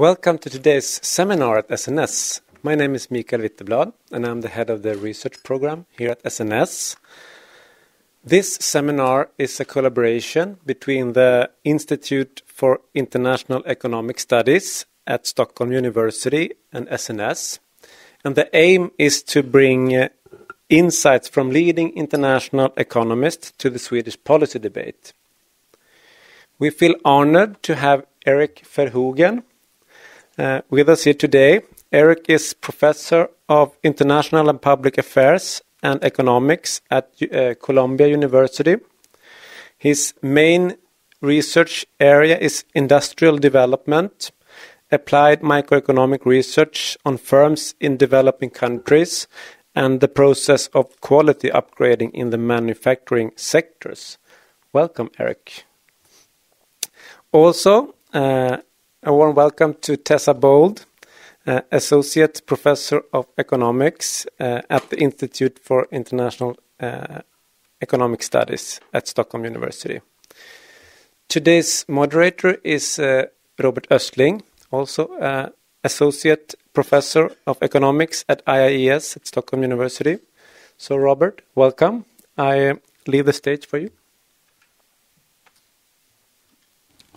Welcome to today's seminar at SNS. My name is Mikael Witteblad and I'm the head of the research program here at SNS. This seminar is a collaboration between the Institute for International Economic Studies at Stockholms University and SNS. And the aim is to bring insights from leading international economists to the Swedish policy debate. We feel honored to have Eric Verhoogen with us here today. Eric is Professor of International and Public Affairs and Economics at Columbiauniversitetet. His main research area is industrial development, applied microeconomic research on firms in developing countries, and the process of quality upgrading in the manufacturing sectors. Welcome, Eric. Also, a warm welcome to Tessa Bold, Associate Professor of Economics at the Institute for International Economic Studies at Stockholms University. Today's moderator is Robert Östling, also Associate Professor of Economics at IIES at Stockholms University. So, Robert, welcome. I leave the stage for you.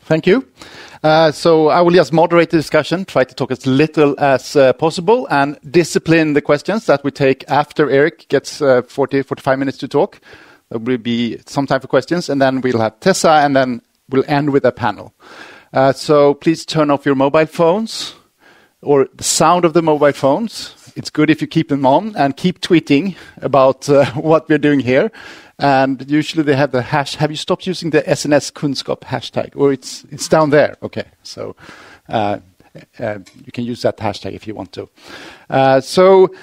Thank you. So I will just moderate the discussion, try to talk as little as possible, and discipline the questions that we take after Eric gets 45 minutes to talk. There will be some time for questions, and then we'll have Tessa, and then we'll end with a panel. So please turn off your mobile phones, or the sound of the mobile phones. It's good if you keep them on, and keep tweeting about what we're doing here. And usually they have the hash. Have you stopped using the SNS Kunskap hashtag? Or it's down there. Okay, so you can use that hashtag if you want to. So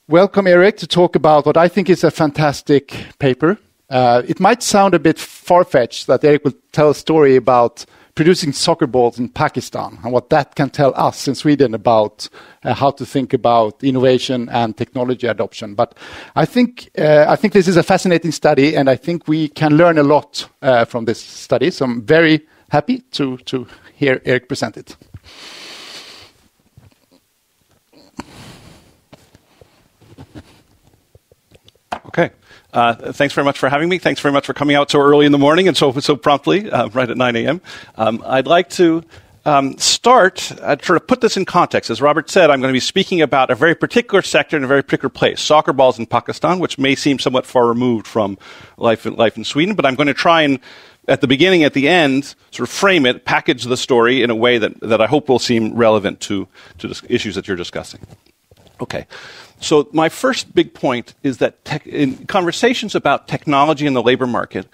welcome, Eric, to talk about what I think is a fantastic paper. It might sound a bit far-fetched that Eric will tell a story about producing soccer balls in Pakistan and what that can tell us in Sweden about how to think about innovation and technology adoption. But I think this is a fascinating study, and I think we can learn a lot from this study. So I'm very happy to hear Eric present it. Okay. Thanks very much for having me. Thanks very much for coming out so early in the morning and so promptly, right at 9 a.m. I'd like to start, sort of put this in context. As Robert said, I'm going to be speaking about a very particular sector in a very particular place, soccer balls in Pakistan, which may seem somewhat far removed from life in Sweden, but I'm going to try and, at the beginning, at the end, sort of frame it, package the story in a way that I hope will seem relevant to the issues that you're discussing. Okay. So my first big point is that in conversations about technology in the labor market,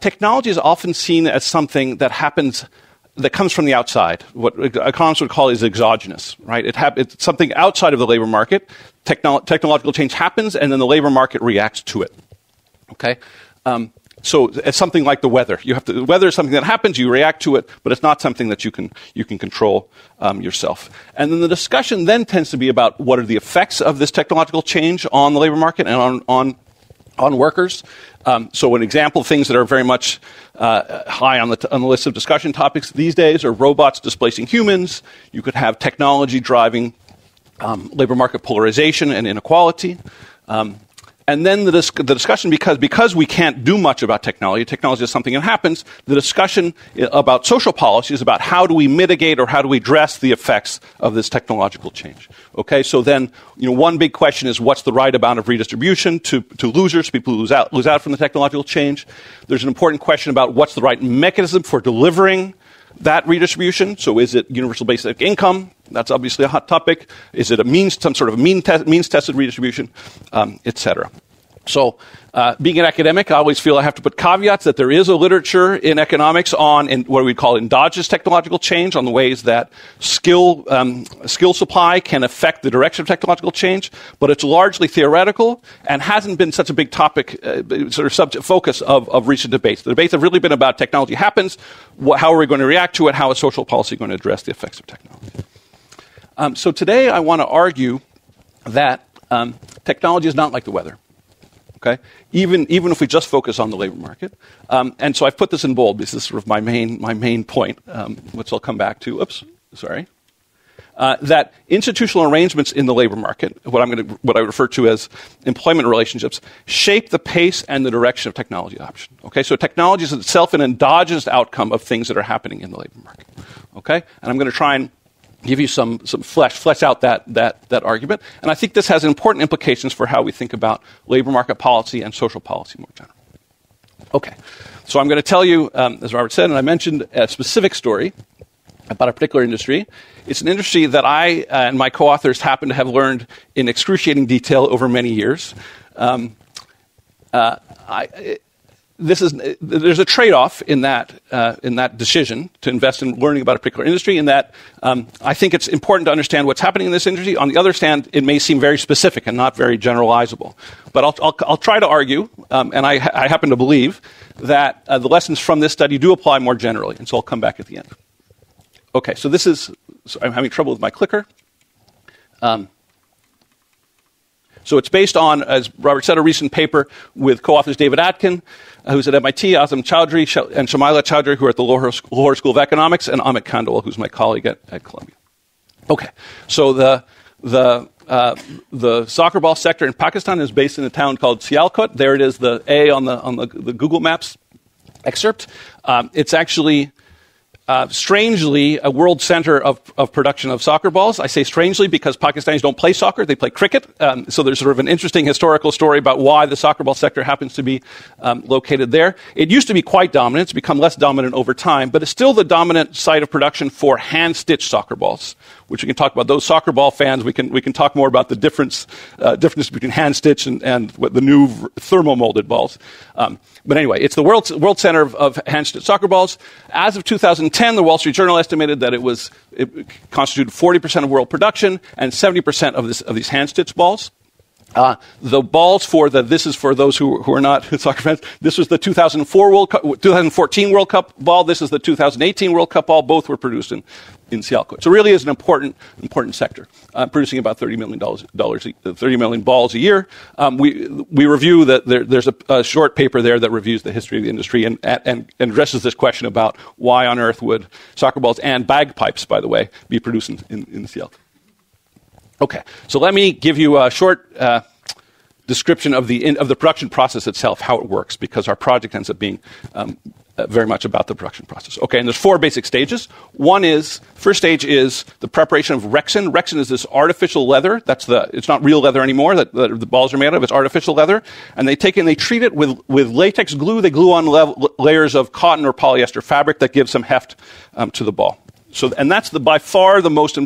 technology is often seen as something that comes from the outside. What economists would call is exogenous, right? It's something outside of the labor market. Technological change happens, and then the labor market reacts to it. Okay. So it's something like the weather. The weather is something that happens, you react to it, but it's not something that you can control yourself. And then the discussion then tends to be about what are the effects of this technological change on the labor market and on workers. So an example of things that are very much high on the list of discussion topics these days are robots displacing humans. You could have technology driving labor market polarization and inequality. And then the discussion, because we can't do much about technology is something that happens, the discussion about social policy is about how do we mitigate or how do we address the effects of this technological change. Okay, so then, one big question is what's the right amount of redistribution to losers, people who lose out from the technological change. There's an important question about what's the right mechanism for delivering that redistribution. So is it universal basic income? That's obviously a hot topic. Is it some sort of means-tested redistribution, etc. So being an academic, I always feel I have to put caveats that there is a literature in economics on what we call endogenous technological change, on the ways that skill supply can affect the direction of technological change, but it's largely theoretical and hasn't been such a big topic, sort of subject focus of recent debates. The debates have really been about technology happens, how are we going to react to it, how is social policy going to address the effects of technology. So today I want to argue that technology is not like the weather. Okay, even if we just focus on the labor market, and so I've put this in bold because this is sort of my main point, which I'll come back to. Oops, sorry. that institutional arrangements in the labor market, what I refer to as employment relationships, shape the pace and the direction of technology adoption. Okay, so technology is itself an endogenous outcome of things that are happening in the labor market. Okay, and I'm going to try and give you some flesh out that argument, and I think this has important implications for how we think about labor market policy and social policy more generally. Okay, so I'm going to tell you, as Robert said, and I mentioned a specific story about a particular industry. It's an industry that I and my co-authors happen to have learned in excruciating detail over many years. There's a trade-off in that decision to invest in learning about a particular industry, in that I think it's important to understand what's happening in this industry. On the other hand, it may seem very specific and not very generalizable. But I'll try to argue, and I happen to believe, that the lessons from this study do apply more generally, and so I'll come back at the end. Okay, so I'm having trouble with my clicker. So it's based on, as Robert said, a recent paper with co-authors David Atkin, who's at MIT, Azam Chowdhury and Shamila Chowdhury, who are at the Lahore School of Economics, and Amit Kandwal, who's my colleague at Columbia. Okay, so the soccer ball sector in Pakistan is based in a town called Sialkot. There it is, the A on the Google Maps excerpt. It's actually strangely a world center of production of soccer balls. I say strangely because Pakistanis don't play soccer, they play cricket. So there's sort of an interesting historical story about why the soccer ball sector happens to be located there. It used to be quite dominant. It's become less dominant over time, but it's still the dominant site of production for hand-stitched soccer balls, which we can talk about. Those soccer ball fans, we can talk more about the difference between hand-stitched and what the new thermo-molded balls. But anyway, it's the world center of hand-stitched soccer balls. As of 2010, the Wall Street Journal estimated that it constituted 40% of world production and 70% of these hand-stitched balls. The balls this is for those who are not soccer fans. This was the 2014 World Cup ball. This is the 2018 World Cup ball. Both were produced in Sialkot. So it really is an important sector, producing about $30 million balls a year. We review that. There's a short paper there that reviews the history of the industry and addresses this question about why on earth would soccer balls and bagpipes, by the way, be produced in Sialkot. Okay, so let me give you a short description of the production process itself, how it works, because our project ends up being very much about the production process. Okay, and there's 4 basic stages. First stage is the preparation of rexin. Rexin is this artificial leather. It's not real leather anymore that the balls are made of. It's artificial leather, and they treat it with latex glue. They glue on layers of cotton or polyester fabric that gives some heft to the ball. And that's by far the most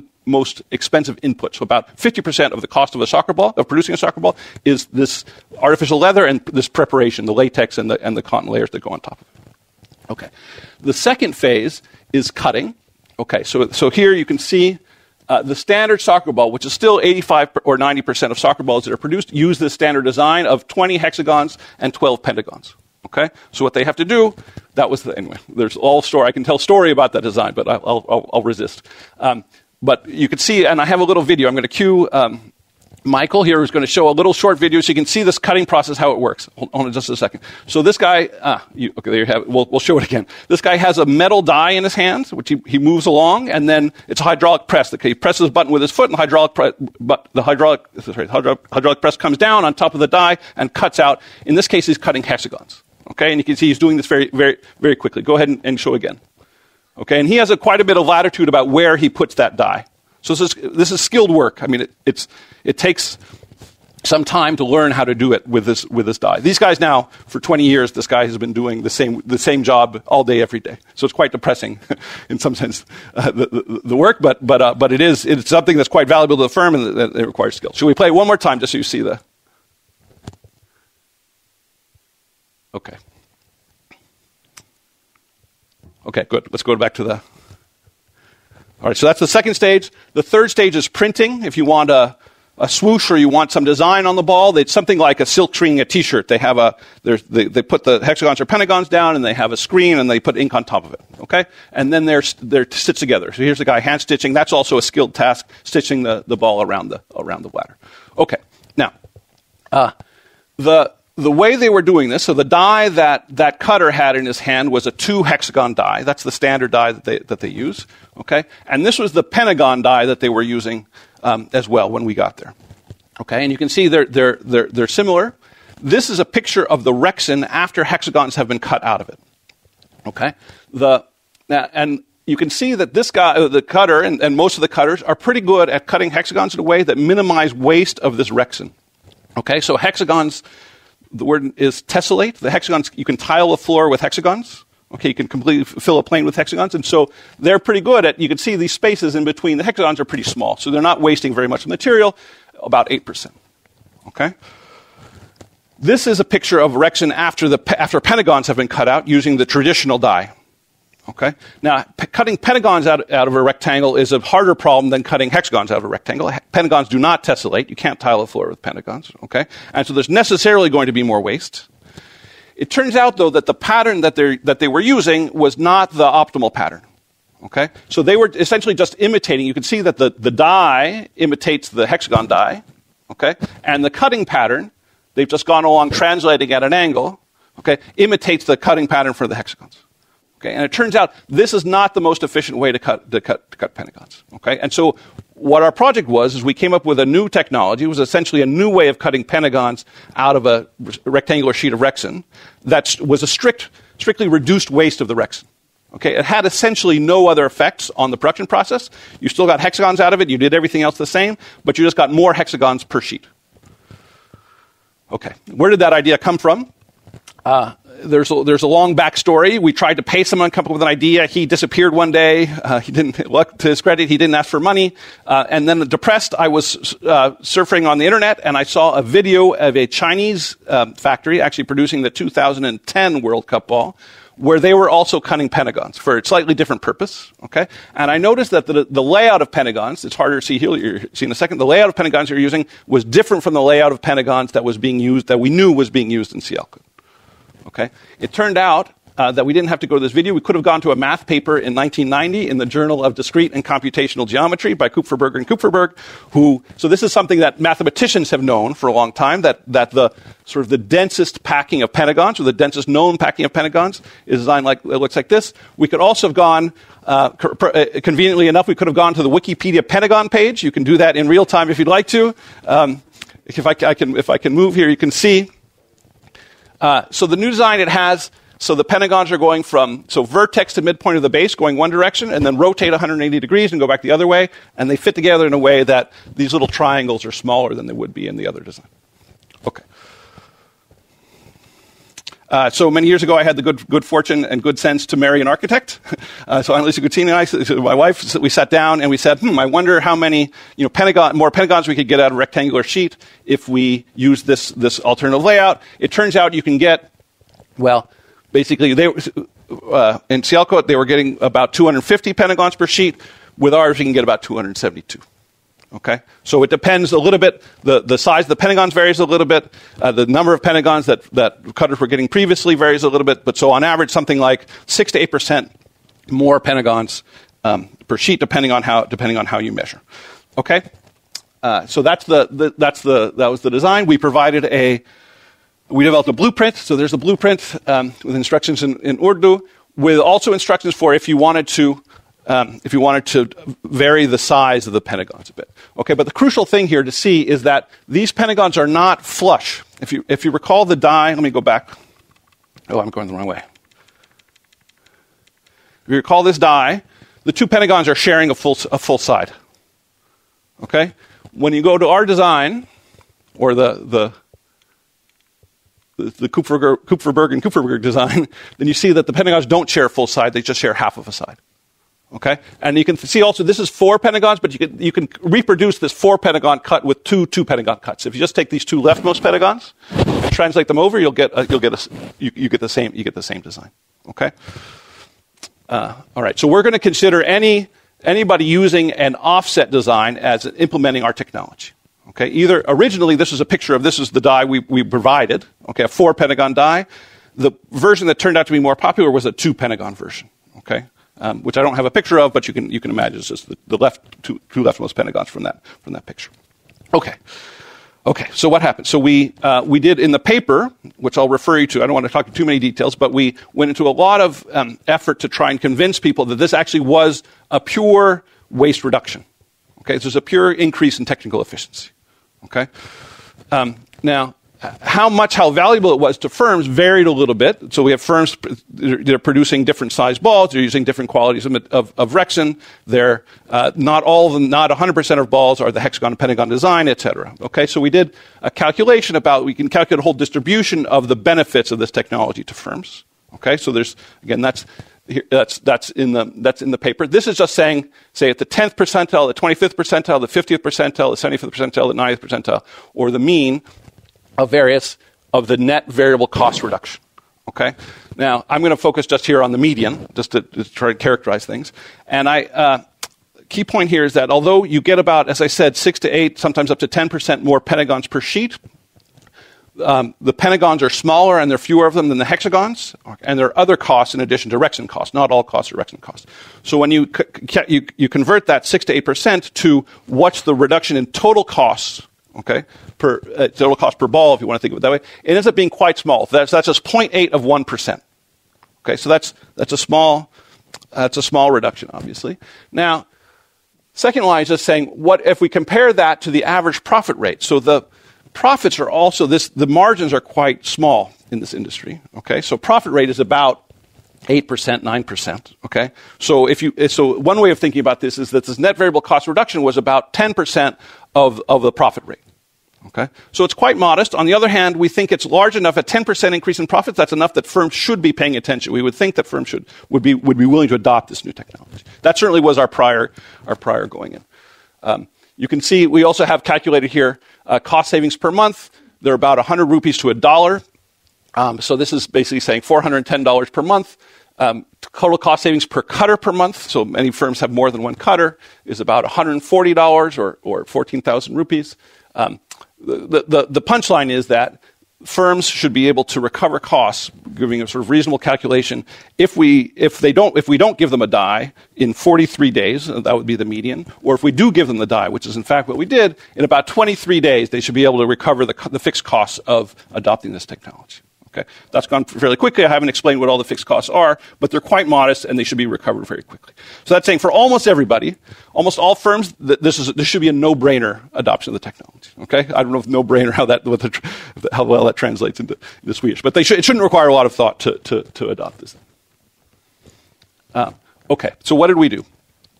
expensive input. So about 50% of the cost of producing a soccer ball, is this artificial leather and this preparation, the latex and the cotton layers that go on top of it. Okay. The second phase is cutting. Okay, so here you can see the standard soccer ball, which is still 85 or 90% of soccer balls that are produced, use this standard design of 20 hexagons and 12 pentagons. Okay, so what they have to do, anyway, there's all story. I can tell story about that design, but I'll resist. But you can see, and I have a little video. I'm going to cue Michael here, who's going to show a little short video so you can see this cutting process, how it works. Hold on just a second. So this guy, okay, there you have it. We'll show it again. This guy has a metal die in his hand, which he moves along, and then it's a hydraulic press. Okay, he presses the button with his foot, and the hydraulic press comes down on top of the die and cuts out. In this case, he's cutting hexagons. Okay, and you can see he's doing this very, very, very quickly. Go ahead and show again. Okay, and he has quite a bit of latitude about where he puts that die. So this is skilled work. I mean, it takes some time to learn how to do it with this die. These guys now, for 20 years, this guy has been doing the same job all day, every day. So it's quite depressing, in some sense, the work. But it's something that's quite valuable to the firm, and that it requires skill. Should we play it one more time just so you see the? Okay. Okay, good. Let's go back to the... All right, so that's the second stage. The third stage is printing. If you want a swoosh or you want some design on the ball, it's something like a silk screening a T-shirt. They have they put the hexagons or pentagons down, and they have a screen, and they put ink on top of it. Okay, and then they're stitched together. So here's the guy hand stitching. That's also a skilled task, stitching the ball around the bladder. Okay, now the way they were doing this, so the die that Cutter had in his hand was a 2-hexagon die. That's the standard die that they use. Okay, and this was the pentagon die that they were using as well when we got there. Okay, and you can see they're similar. This is a picture of the Rexin after hexagons have been cut out of it. Okay, and you can see that this guy, the Cutter, and most of the cutters are pretty good at cutting hexagons in a way that minimize waste of this Rexin. Okay, so hexagons. The word is tessellate. The hexagons, you can tile the floor with hexagons. Okay, you can completely fill a plane with hexagons. And so they're pretty good at, you can see these spaces in between the hexagons are pretty small. So they're not wasting very much material, about 8%. Okay? This is a picture of Rexin after pentagons have been cut out using the traditional die. Okay? Now, cutting pentagons out of a rectangle is a harder problem than cutting hexagons out of a rectangle. Pentagons do not tessellate. You can't tile the floor with pentagons. Okay? And so there's necessarily going to be more waste. It turns out, though, that the pattern that they were using was not the optimal pattern. Okay? So they were essentially just imitating. You can see that the die imitates the hexagon die. Okay? And the cutting pattern, they've just gone along translating at an angle, okay, imitates the cutting pattern for the hexagons. Okay, and it turns out this is not the most efficient way to cut pentagons. Okay, and so what our project was is we came up with a new technology. It was essentially a new way of cutting pentagons out of a rectangular sheet of Rexin that was a strictly reduced waste of the Rexin. Okay, it had essentially no other effects on the production process. You still got hexagons out of it. You did everything else the same, but you just got more hexagons per sheet. Okay, where did that idea come from? There's a long backstory. We tried to pay someone to come up with an idea. He disappeared one day. He didn't, to his credit, he didn't ask for money. And then depressed, I was surfing on the internet, and I saw a video of a Chinese factory actually producing the 2010 World Cup ball, where they were also cutting pentagons for a slightly different purpose. Okay, and I noticed that the layout of pentagons, it's harder to see here, you'll see in a second, the layout of pentagons you're using was different from the layout of pentagons that was being used, that we knew was being used in CL. Okay, it turned out that we didn't have to go to this video. We could have gone to a math paper in 1990 in the Journal of Discrete and Computational Geometry by Kupferberg and Kupferberg, so this is something that mathematicians have known for a long time, that the sort of the densest packing of pentagons, or the densest known packing of pentagons, is designed like, it looks like this. We could also have gone, conveniently enough, we could have gone to the Wikipedia Pentagon page. You can do that in real time if you'd like to. If I can move here, you can see. So the new design it has, so the pentagons are going from, vertex to midpoint of the base going one direction, and then rotate 180 degrees and go back the other way, and they fit together in a way that these little triangles are smaller than they would be in the other design. Okay. So many years ago, I had the good fortune and good sense to marry an architect. So Annalisa Guttini and I, my wife, we sat down and we said, I wonder how many more pentagons we could get out of a rectangular sheet if we use this alternative layout. It turns out you can get, basically, in Cielco, they were getting about 250 pentagons per sheet. With ours, you can get about 272. Okay, so it depends a little bit. The size of the pentagons varies a little bit. The number of pentagons that cutters were getting previously varies a little bit. But so on average, something like 6 to 8% more pentagons per sheet, depending on how you measure. Okay, so that was the design. We developed a blueprint. So there's a blueprint with instructions in Urdu, with also instructions for if you wanted to vary the size of the pentagons a bit. Okay, but the crucial thing here to see is that these pentagons are not flush. If you recall the die, let me go back. Oh, I'm going the wrong way. If you recall this die, the two pentagons are sharing a full side. Okay? When you go to our design, or the Kupferberg and Kupferberg design, then you see that the pentagons don't share a full side, they just share half of a side. Okay, and you can see also this is 4 pentagons, but you can reproduce this 4 pentagon cut with two pentagon cuts. If you just take these two leftmost pentagons and translate them over, you get the same design. Okay. All right. So we're going to consider anybody using an offset design as implementing our technology. Okay. Either originally this is a picture of this is the die we provided. Okay, a 4 pentagon die. The version that turned out to be more popular was a 2 pentagon version. Okay. Which I don't have a picture of, but you can imagine it's just the two leftmost pentagons from that picture. Okay. Okay, so what happened? So we did in the paper, which I'll refer you to. I don't want to talk in too many details, but we went into a lot of effort to try and convince people that this actually was a pure waste reduction. Okay, this is a pure increase in technical efficiency. Okay, now how valuable it was to firms varied a little bit. So we have firms they're producing different size balls. They're using different qualities of Rexin. They're not all of them, not 100% of balls are the hexagon and pentagon design, etc. Okay, so we did a calculation we can calculate a whole distribution of the benefits of this technology to firms. Okay, so there's again that's in the paper. This is just saying, say at the 10th percentile, the 25th percentile, the 50th percentile, the 75th percentile, the 90th percentile, or the mean of the net variable cost reduction. Okay? Now, I'm going to focus just here on the median, just to try to characterize things. And key point here is that although you get about, as I said, 6 to 8, sometimes up to 10% more pentagons per sheet, the pentagons are smaller and there are fewer of them than the hexagons, and there are other costs in addition to Rexin costs. Not all costs are Rexin costs. So when you convert that 6 to 8% to what's the reduction in total costs, okay, per total cost per ball, if you want to think of it that way, it ends up being quite small. That's just 0.8 of 1%. Okay, so that's a small reduction, obviously. Now, second line is just saying, what if we compare that to the average profit rate? So the profits are also the margins are quite small in this industry. Okay, so profit rate is about 8%, 9%. Okay, so one way of thinking about this is that this net variable cost reduction was about 10% of the profit rate. Okay, so it's quite modest. On the other hand, we think it's large enough. A 10% increase in profits, that's enough that firms should be paying attention. We would think that firms would be willing to adopt this new technology. That certainly was our prior going in. You can see we also have calculated here cost savings per month. They're about 100 rupees to $1. So this is basically saying $410 per month. Total cost savings per cutter per month, so many firms have more than one cutter, is about $140 or 14,000 rupees. The punchline is that firms should be able to recover costs, giving a sort of reasonable calculation. If we don't give them a die in 43 days, that would be the median, or if we do give them the die, which is in fact what we did, in about 23 days, they should be able to recover the fixed costs of adopting this technology. Okay, that's gone fairly quickly. I haven't explained what all the fixed costs are, but they're quite modest and they should be recovered very quickly. So that's saying for almost everybody, almost all firms, this should be a no-brainer adoption of the technology. Okay, I don't know if no-brainer how well that translates into Swedish, but it shouldn't require a lot of thought to adopt this. Okay, so what did we do?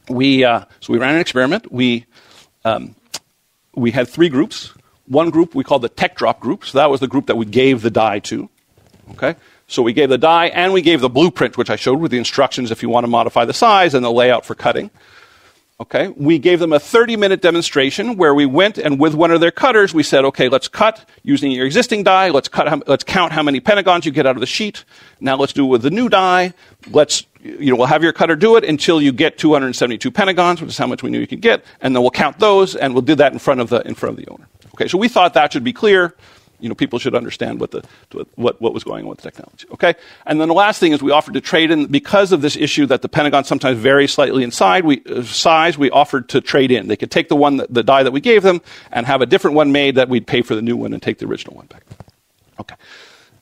We ran an experiment. We had 3 groups. One group we called the tech drop group. So that was the group that we gave the die to. Okay, so we gave the die and we gave the blueprint, which I showed with the instructions if you want to modify the size and the layout for cutting. Okay, we gave them a 30-minute demonstration where we went and with one of their cutters we said, okay, let's cut using your existing die. Let's count how many pentagons you get out of the sheet. Now let's do it with the new die. We'll have your cutter do it until you get 272 pentagons, which is how much we knew you could get, and then we'll count those and we'll do that in front of the owner. Okay, so we thought that should be clear. People should understand what was going on with the technology. Okay, and then the last thing is we offered to trade in because of this issue that the pentagons sometimes vary slightly in size. We offered to trade in. They could take the die that we gave them and have a different one made that we'd pay for the new one and take the original one back. Okay.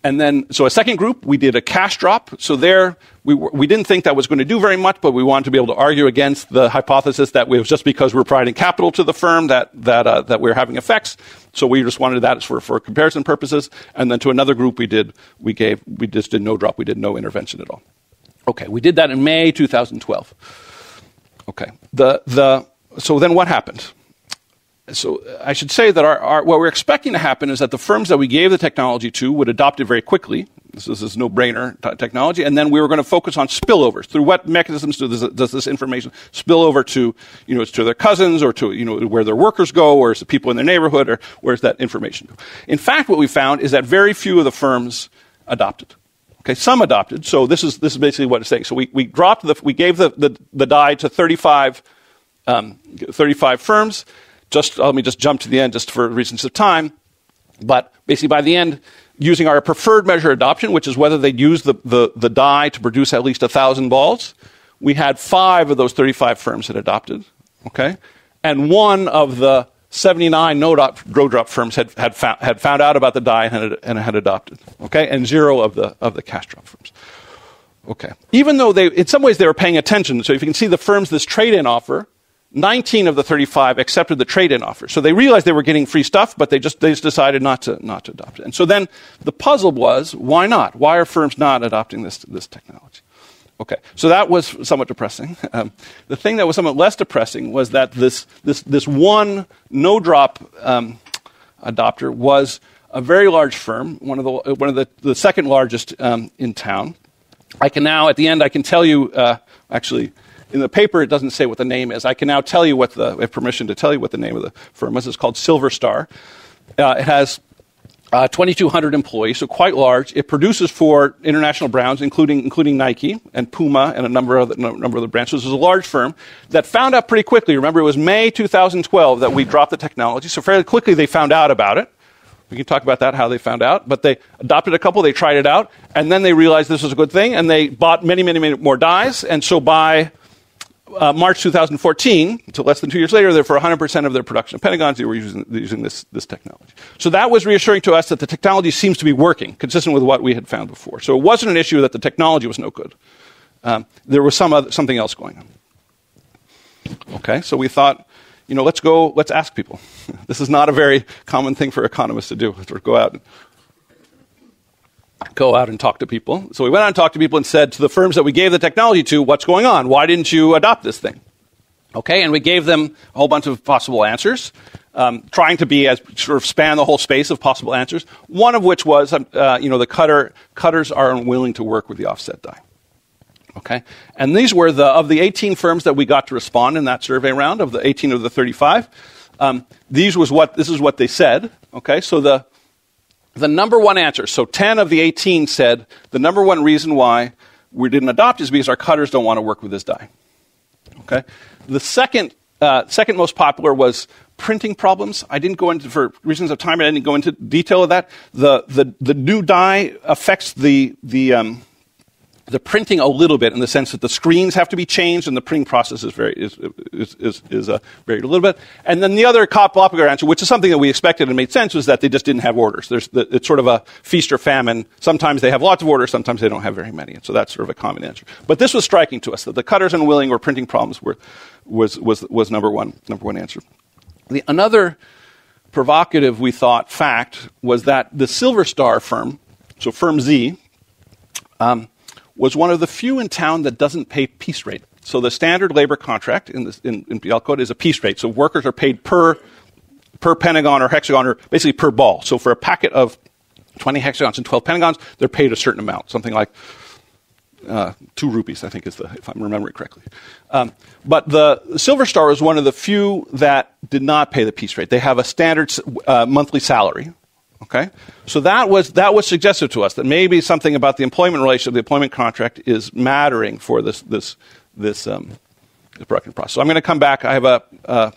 And then, so a second group, we did a cash drop. So there, we didn't think that was going to do very much, but we wanted to be able to argue against the hypothesis that it was just because we're providing capital to the firm that we're having effects. So we just wanted that for comparison purposes. And then to another group, we just did no drop. We did no intervention at all. Okay, we did that in May 2012. Okay, so then what happened? So I should say that what we're expecting to happen is that the firms that we gave the technology to would adopt it very quickly. This is this no-brainer technology. And then we were going to focus on spillovers. Through what mechanisms does this information spill over to, to their cousins or to, where their workers go or to people in their neighborhood or where's that information go? In fact, what we found is that very few of the firms adopted. Okay, some adopted. So this is basically what it's saying. So we gave the die to 35 firms. Let me just jump to the end just for reasons of time. But basically by the end, using our preferred measure adoption, which is whether they'd use the die to produce at least 1,000 balls, we had 5 of those 35 firms that adopted. Okay? And one of the 79 no-drop firms had found out about the die and had adopted. Okay, and 0 of the cash drop firms. Okay, even though in some ways they were paying attention. So if you can see the firms this trade-in offer, 19 of the 35 accepted the trade-in offer. So they realized they were getting free stuff, but they just decided not to adopt it. And so then the puzzle was, why not? Why are firms not adopting this technology? Okay, so that was somewhat depressing. The thing that was somewhat less depressing was that this one no-drop adopter was a very large firm, one of the second largest in town. I can now, at the end, I can tell you, actually, in the paper it doesn't say what the name is. I can now tell you I have permission to tell you what the name of the firm is. It's called Silver Star. It has 2,200 employees, so quite large. It produces for international brands, including Nike and Puma and a number of the brands. So this is a large firm that found out pretty quickly. Remember, it was May 2012 that we dropped the technology, so fairly quickly they found out about it. We can talk about that, how they found out. But they adopted a couple, they tried it out, and then they realized this was a good thing, and they bought many, many, many more dies. And so by March 2014, so less than 2 years later, for 100% of their production of Pentagons, they were using this technology. So that was reassuring to us that the technology seems to be working, consistent with what we had found before. So it wasn't an issue that the technology was no good. There was something else going on. Okay, so we thought, let's ask people. This is not a very common thing for economists to do, to go out and talk to people. So we went out and talked to people and said to the firms that we gave the technology to, what's going on? Why didn't you adopt this thing? Okay, and we gave them a whole bunch of possible answers, trying to be as sort of span the whole space of possible answers. One of which was, the cutters are unwilling to work with the offset die. Okay, and these were of the 18 firms that we got to respond in that survey round, of the 18 of the 35. This is what they said. Okay, so the number one answer, so 10 of the 18 said the number one reason why we didn't adopt is because our cutters don't want to work with this die. Okay, the second most popular was printing problems. I didn't go into, for reasons of time, I didn't go into detail of that. The new die affects the printing a little bit, in the sense that the screens have to be changed and the printing process is varied a little bit. And then the other popular answer, which is something that we expected and made sense, was that they just didn't have orders. It's sort of a feast or famine. Sometimes they have lots of orders, sometimes they don't have very many. And so that's sort of a common answer. But this was striking to us, that the cutters unwilling or printing problems was number one answer. Another provocative, we thought, fact was that the Silver Star firm, so firm Z, was one of the few in town that doesn't pay piece rate. So the standard labor contract in PL code is a piece rate. So workers are paid per pentagon or hexagon, or basically per ball. So for a packet of 20 hexagons and 12 pentagons, they're paid a certain amount, something like 2 rupees, I think is if I'm remembering correctly. But the Silver Star is one of the few that did not pay the piece rate. They have a standard monthly salary. Okay, so that was suggestive to us that maybe something about the employment relationship, the employment contract, is mattering for this production process. So I'm going to come back. I have a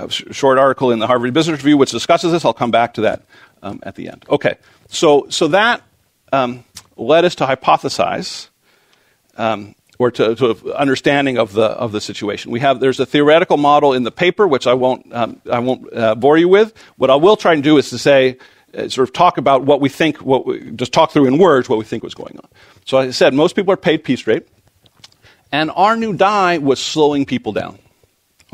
short article in the Harvard Business Review which discusses this. I'll come back to that at the end. Okay, so that led us to hypothesize, or to understanding of the situation. There's a theoretical model in the paper, which I won't bore you with. What I will try and do is to say, sort of talk about what we think, just talk through in words what we think was going on. So as I said, most people are paid piece rate, and our new die was slowing people down.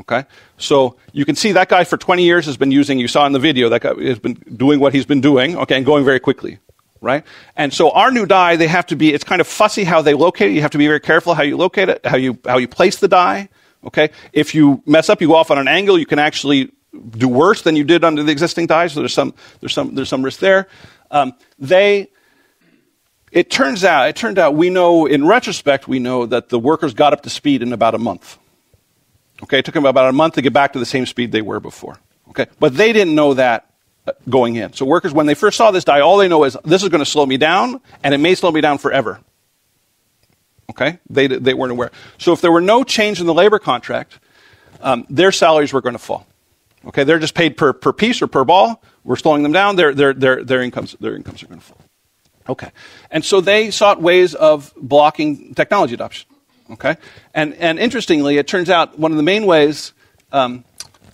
Okay, so you can see that guy for 20 years has been using. You saw in the video that guy has been doing what he's been doing. Okay, and going very quickly. Right? And so our new die, they have to be, it's kind of fussy how they locate it. You have to be very careful how you locate it, how you place the die. Okay? If you mess up, you go off on an angle, you can actually do worse than you did under the existing die. So there's some risk there. It turned out we know, in retrospect, we know that the workers got up to speed in about a month. Okay? It took them about a month to get back to the same speed they were before. Okay? But they didn't know that going in. So workers, when they first saw this die, all they know is, this is going to slow me down, and it may slow me down forever. Okay? They weren't aware. So if there were no change in the labor contract, their salaries were going to fall. Okay? They're just paid per piece or per ball. We're slowing them down. Their incomes are going to fall. Okay. And so they sought ways of blocking technology adoption. Okay? And interestingly, it turns out one of the main ways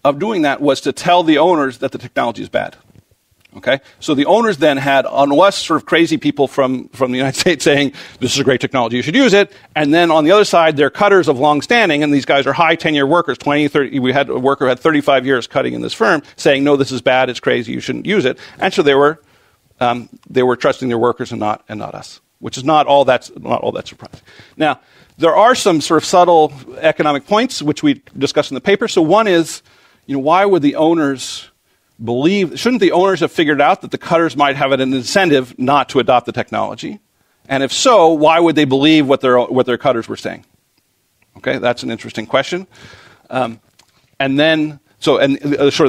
of doing that was to tell the owners that the technology is bad. Okay? So the owners then had, unless sort of crazy people from the United States saying, this is a great technology, you should use it, and then on the other side, they're cutters of long standing, and these guys are high tenure workers, 20, 30, we had a worker who had 35 years cutting in this firm, saying, no, this is bad, it's crazy, you shouldn't use it. And so they were trusting their workers and not us, which is not all that surprising. Now, there are some sort of subtle economic points which we discussed in the paper. So one is, why would the owners shouldn't the owners have figured out that the cutters might have an incentive not to adopt the technology? And if so, why would they believe what their cutters were saying? Okay, that's an interesting question. The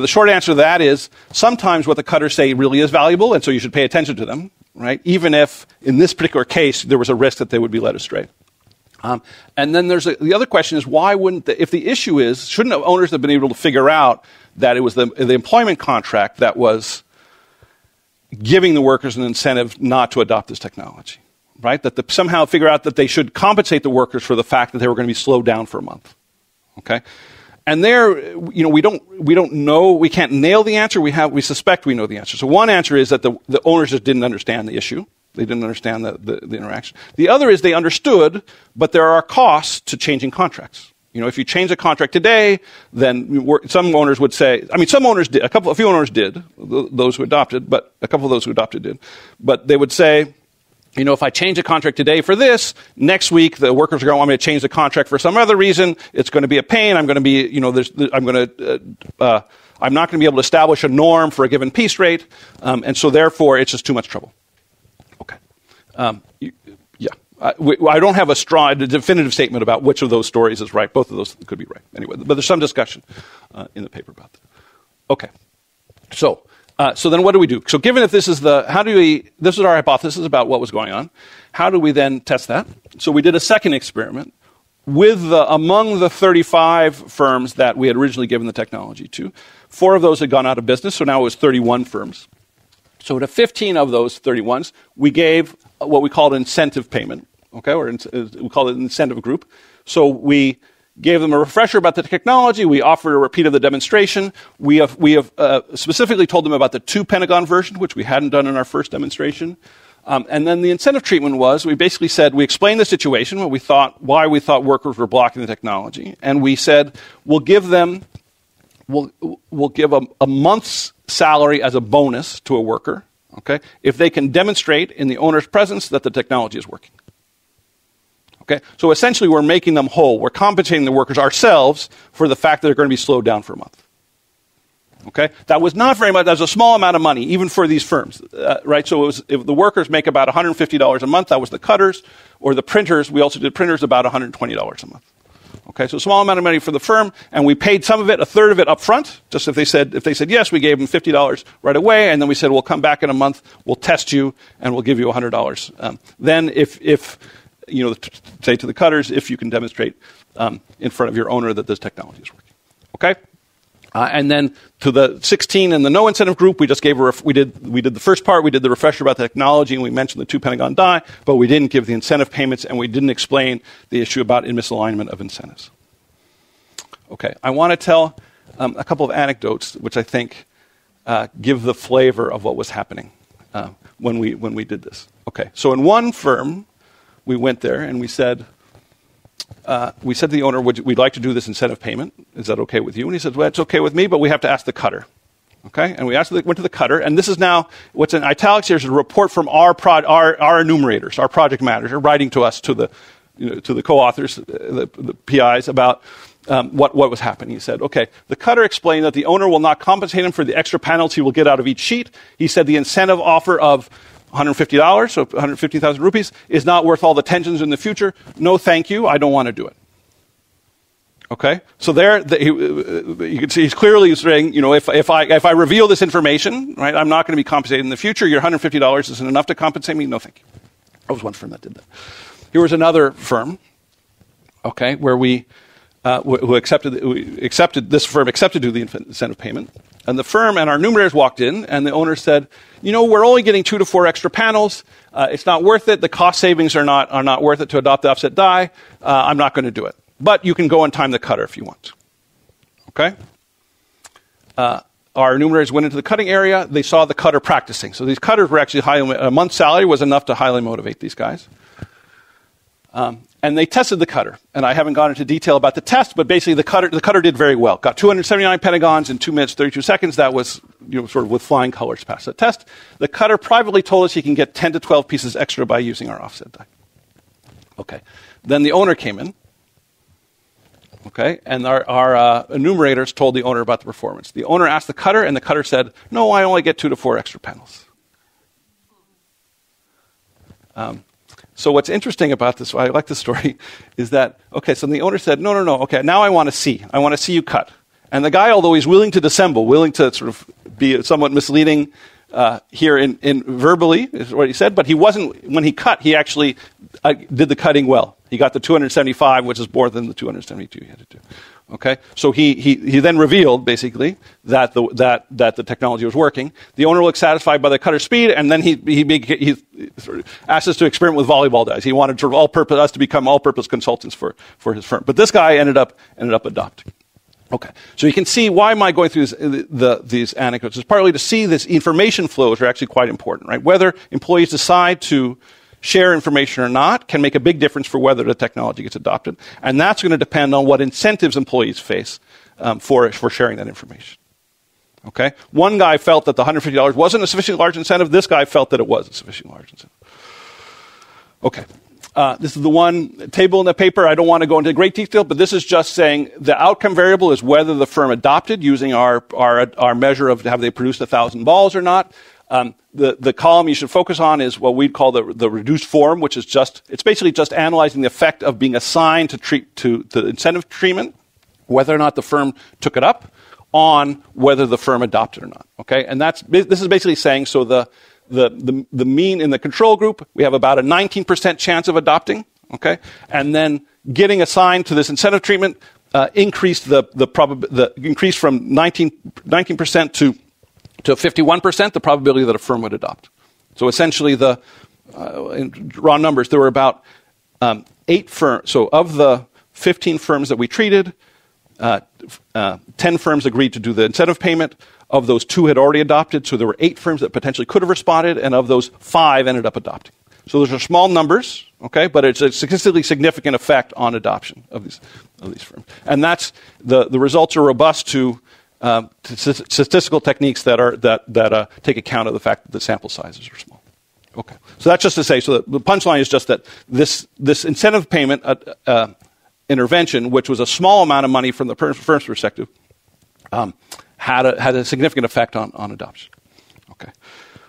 short answer to that is sometimes what the cutters say really is valuable, and so you should pay attention to them, right? Even if, in this particular case, there was a risk that they would be led astray. And then the other question is, why wouldn't if the issue is, shouldn't owners have been able to figure out that it was the employment contract that was giving the workers an incentive not to adopt this technology, right? That somehow figure out that they should compensate the workers for the fact that they were going to be slowed down for a month, okay? And there, we don't know, we can't nail the answer. We suspect we know the answer. So one answer is that the owners just didn't understand the issue. They didn't understand the interaction. The other is they understood, but there are costs to changing contracts. If you change a contract today, then some owners would say, some owners did, a few owners did, those who adopted, but a couple of those who adopted did. But they would say, if I change a contract today for this, next week the workers are going to want me to change the contract for some other reason. It's going to be a pain. I'm not going to be able to establish a norm for a given piece rate. And so therefore it's just too much trouble. Okay. I don't have a definitive statement about which of those stories is right. Both of those could be right. Anyway, but there's some discussion in the paper about that. Okay. So then what do we do? So given that this is this is our hypothesis about what was going on, how do we then test that? So we did a second experiment among the 35 firms that we had originally given the technology to. 4 of those had gone out of business, so now it was 31 firms. So to 15 of those 31s, we gave what we called incentive payment, okay, or we call it an incentive group. So we gave them a refresher about the technology. We offered a repeat of the demonstration. We have specifically told them about the 2-Pentagon version, which we hadn't done in our first demonstration. And then the incentive treatment was, we basically said, we explained the situation, why we thought workers were blocking the technology, and we said, we'll give a month's salary as a bonus to a worker, okay, if they can demonstrate in the owner's presence that the technology is working. Okay, so essentially we're making them whole. We're compensating the workers ourselves for the fact that they're going to be slowed down for a month. Okay, that was not very much. That was a small amount of money, even for these firms, right? So if the workers make about $150 a month, that was the cutters, or the printers. We also did printers about $120 a month. Okay, so a small amount of money for the firm, and we paid some of it, a third of it up front. Just if they said yes, we gave them $50 right away, and then we said we'll come back in a month, we'll test you, and we'll give you $100. Then if say to the cutters, if you can demonstrate in front of your owner that this technology is working. Okay. And then to the 16 in the no incentive group, we just gave we did the first part, we did the refresher about the technology, and we mentioned the 2-Pentagon die, but we didn't give the incentive payments, and we didn't explain the issue about misalignment of incentives. Okay, I want to tell a couple of anecdotes which I think give the flavor of what was happening when we did this. Okay, so in one firm, we went there and we said to the owner, we'd like to do this incentive payment. Is that okay with you? And he said, well, it's okay with me, but we have to ask the cutter. Okay? And we went to the cutter, and this is now, what's in italics here is a report from our enumerators, our project managers, writing to us, to the co-authors, the PIs, about what was happening. He said, okay, the cutter explained that the owner will not compensate him for the extra penalty he will get out of each sheet. He said the incentive offer of $150, so 150,000 rupees, is not worth all the tensions in the future. No, thank you. I don't want to do it. Okay, so you can see he's clearly saying, if I reveal this information, right, I'm not going to be compensated in the future. Your $150 isn't enough to compensate me. No, thank you. That was one firm that did that. Here was another firm, okay, where this firm accepted to do the incentive payment. And the firm and our enumerators walked in, and the owner said, we're only getting 2 to 4 extra panels. It's not worth it. The cost savings are not worth it to adopt the offset die. I'm not going to do it. But you can go and time the cutter if you want. Okay? our enumerators went into the cutting area. They saw the cutter practicing. So these cutters were actually a month's salary was enough to highly motivate these guys. And they tested the cutter. And I haven't gone into detail about the test, but basically the cutter did very well. Got 279 pentagons in 2 minutes, 32 seconds. That was sort of with flying colors past that test. The cutter privately told us he can get 10 to 12 pieces extra by using our offset die. Okay. Then the owner came in. Okay, and our enumerators told the owner about the performance. The owner asked the cutter, and the cutter said, "No, I only get 2 to 4 extra panels." So what's interesting about this, I like this story, is that, okay, so the owner said, no, okay, now I want to see. I want to see you cut. And the guy, although he's willing to dissemble, willing to sort of be somewhat misleading here in verbally, is what he said, but he wasn't, when he cut, he actually did the cutting well. He got the 275, which is more than the 272 he had to do. Okay, so he then revealed basically that the technology was working. The owner looked satisfied by the cutter speed, and then he sort of asked us to experiment with volleyball dice. He wanted sort of us to become all-purpose consultants for his firm. But this guy ended up adopting. Okay, so you can see why am I going through these anecdotes? It's partly to see this information flows are actually quite important, right? Whether employees decide to share information or not can make a big difference for whether the technology gets adopted. And that's going to depend on what incentives employees face for sharing that information. Okay? One guy felt that the $150 wasn't a sufficiently large incentive. This guy felt that it was a sufficiently large incentive. Okay. This is the one table in the paper. I don't want to go into great detail, but this is just saying the outcome variable is whether the firm adopted using our measure of have they produced 1,000 balls or not. The column you should focus on is what we'd call the reduced form, which is it's basically just analyzing the effect of being assigned to the incentive treatment, whether or not the firm took it up, on whether the firm adopted or not. Okay, and this is basically saying so the mean in the control group we have about a 19% chance of adopting. Okay, and then getting assigned to this incentive treatment increased increased from 19% to 51%, the probability that a firm would adopt. So essentially, in raw numbers, there were about 8 firms. So of the 15 firms that we treated, 10 firms agreed to do the incentive payment. Of those, 2 had already adopted. So there were 8 firms that potentially could have responded, and of those, 5 ended up adopting. So those are small numbers, okay, but it's a statistically significant effect on adoption of these firms. And that's the results are robust to statistical techniques that take account of the fact that the sample sizes are small. Okay, so that's just to say. So the punchline is just that this incentive payment intervention, which was a small amount of money from the firm's perspective, had a significant effect on adoption. Okay,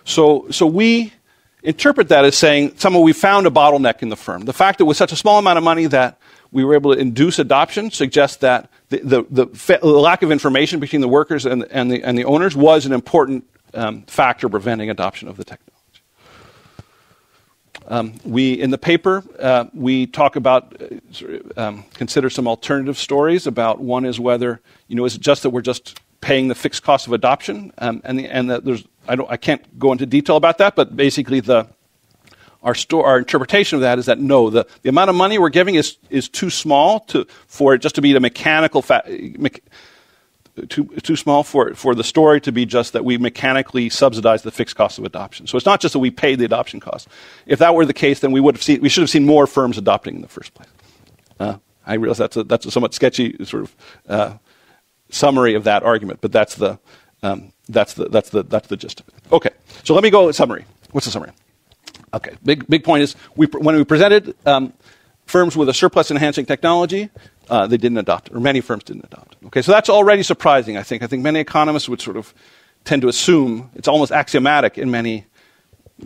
so we interpret that as saying we found a bottleneck in the firm. The fact that with such a small amount of money that we were able to induce adoption suggests that the lack of information between the workers and the owners was an important factor preventing adoption of the technology. In the paper, we talk about, consider some alternative stories about one is whether, is it just that we're just paying the fixed cost of adoption, and that there's, I can't go into detail about that, but basically our interpretation of that is that no, the amount of money we're giving is too small for it just to be a mechanical too small for the story to be just that we mechanically subsidize the fixed cost of adoption. So it's not just that we pay the adoption cost. If that were the case, then we should have seen more firms adopting in the first place. I realize that's a somewhat sketchy sort of summary of that argument, but that's the gist of it. Okay, so let me go with summary. What's the summary? Okay, big point is when we presented firms with a surplus enhancing technology, they didn't adopt it, or many firms didn't adopt it. Okay, so that's already surprising, I think. I think many economists would sort of tend to assume, it's almost axiomatic in many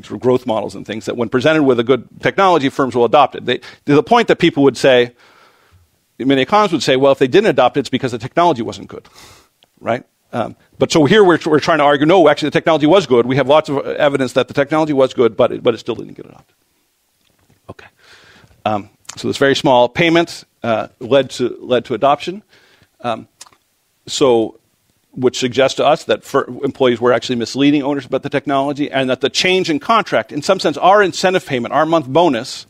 sort of growth models and things, that when presented with a good technology, firms will adopt it. To the point that people would say, many economists would say, well, if they didn't adopt it, it's because the technology wasn't good, right? But so here we're trying to argue, no, actually the technology was good. We have lots of evidence that the technology was good, but it still didn't get adopted. Okay. So this very small payment led to adoption. Which suggests to us that employees were actually misleading owners about the technology, and that the change in contract, in some sense, our incentive payment, our month bonus,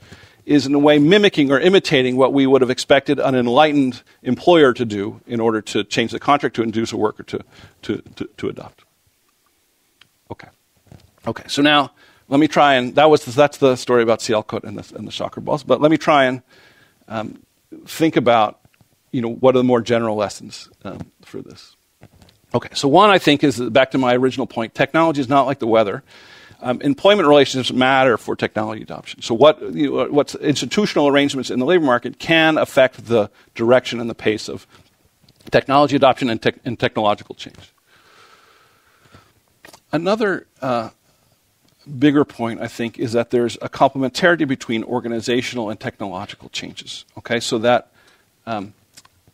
is in a way mimicking or imitating what we would have expected an enlightened employer to do in order to change the contract to induce a worker to adopt. Okay. So now let me try and that's the story about Sialkot and the soccer balls. But let me try and think about what are the more general lessons for this. Okay. So one I think is back to my original point. Technology is not like the weather. Employment relationships matter for technology adoption. So what's institutional arrangements in the labor market can affect the direction and the pace of technology adoption and technological change. Another bigger point, I think, is that there's a complementarity between organizational and technological changes. Okay, so that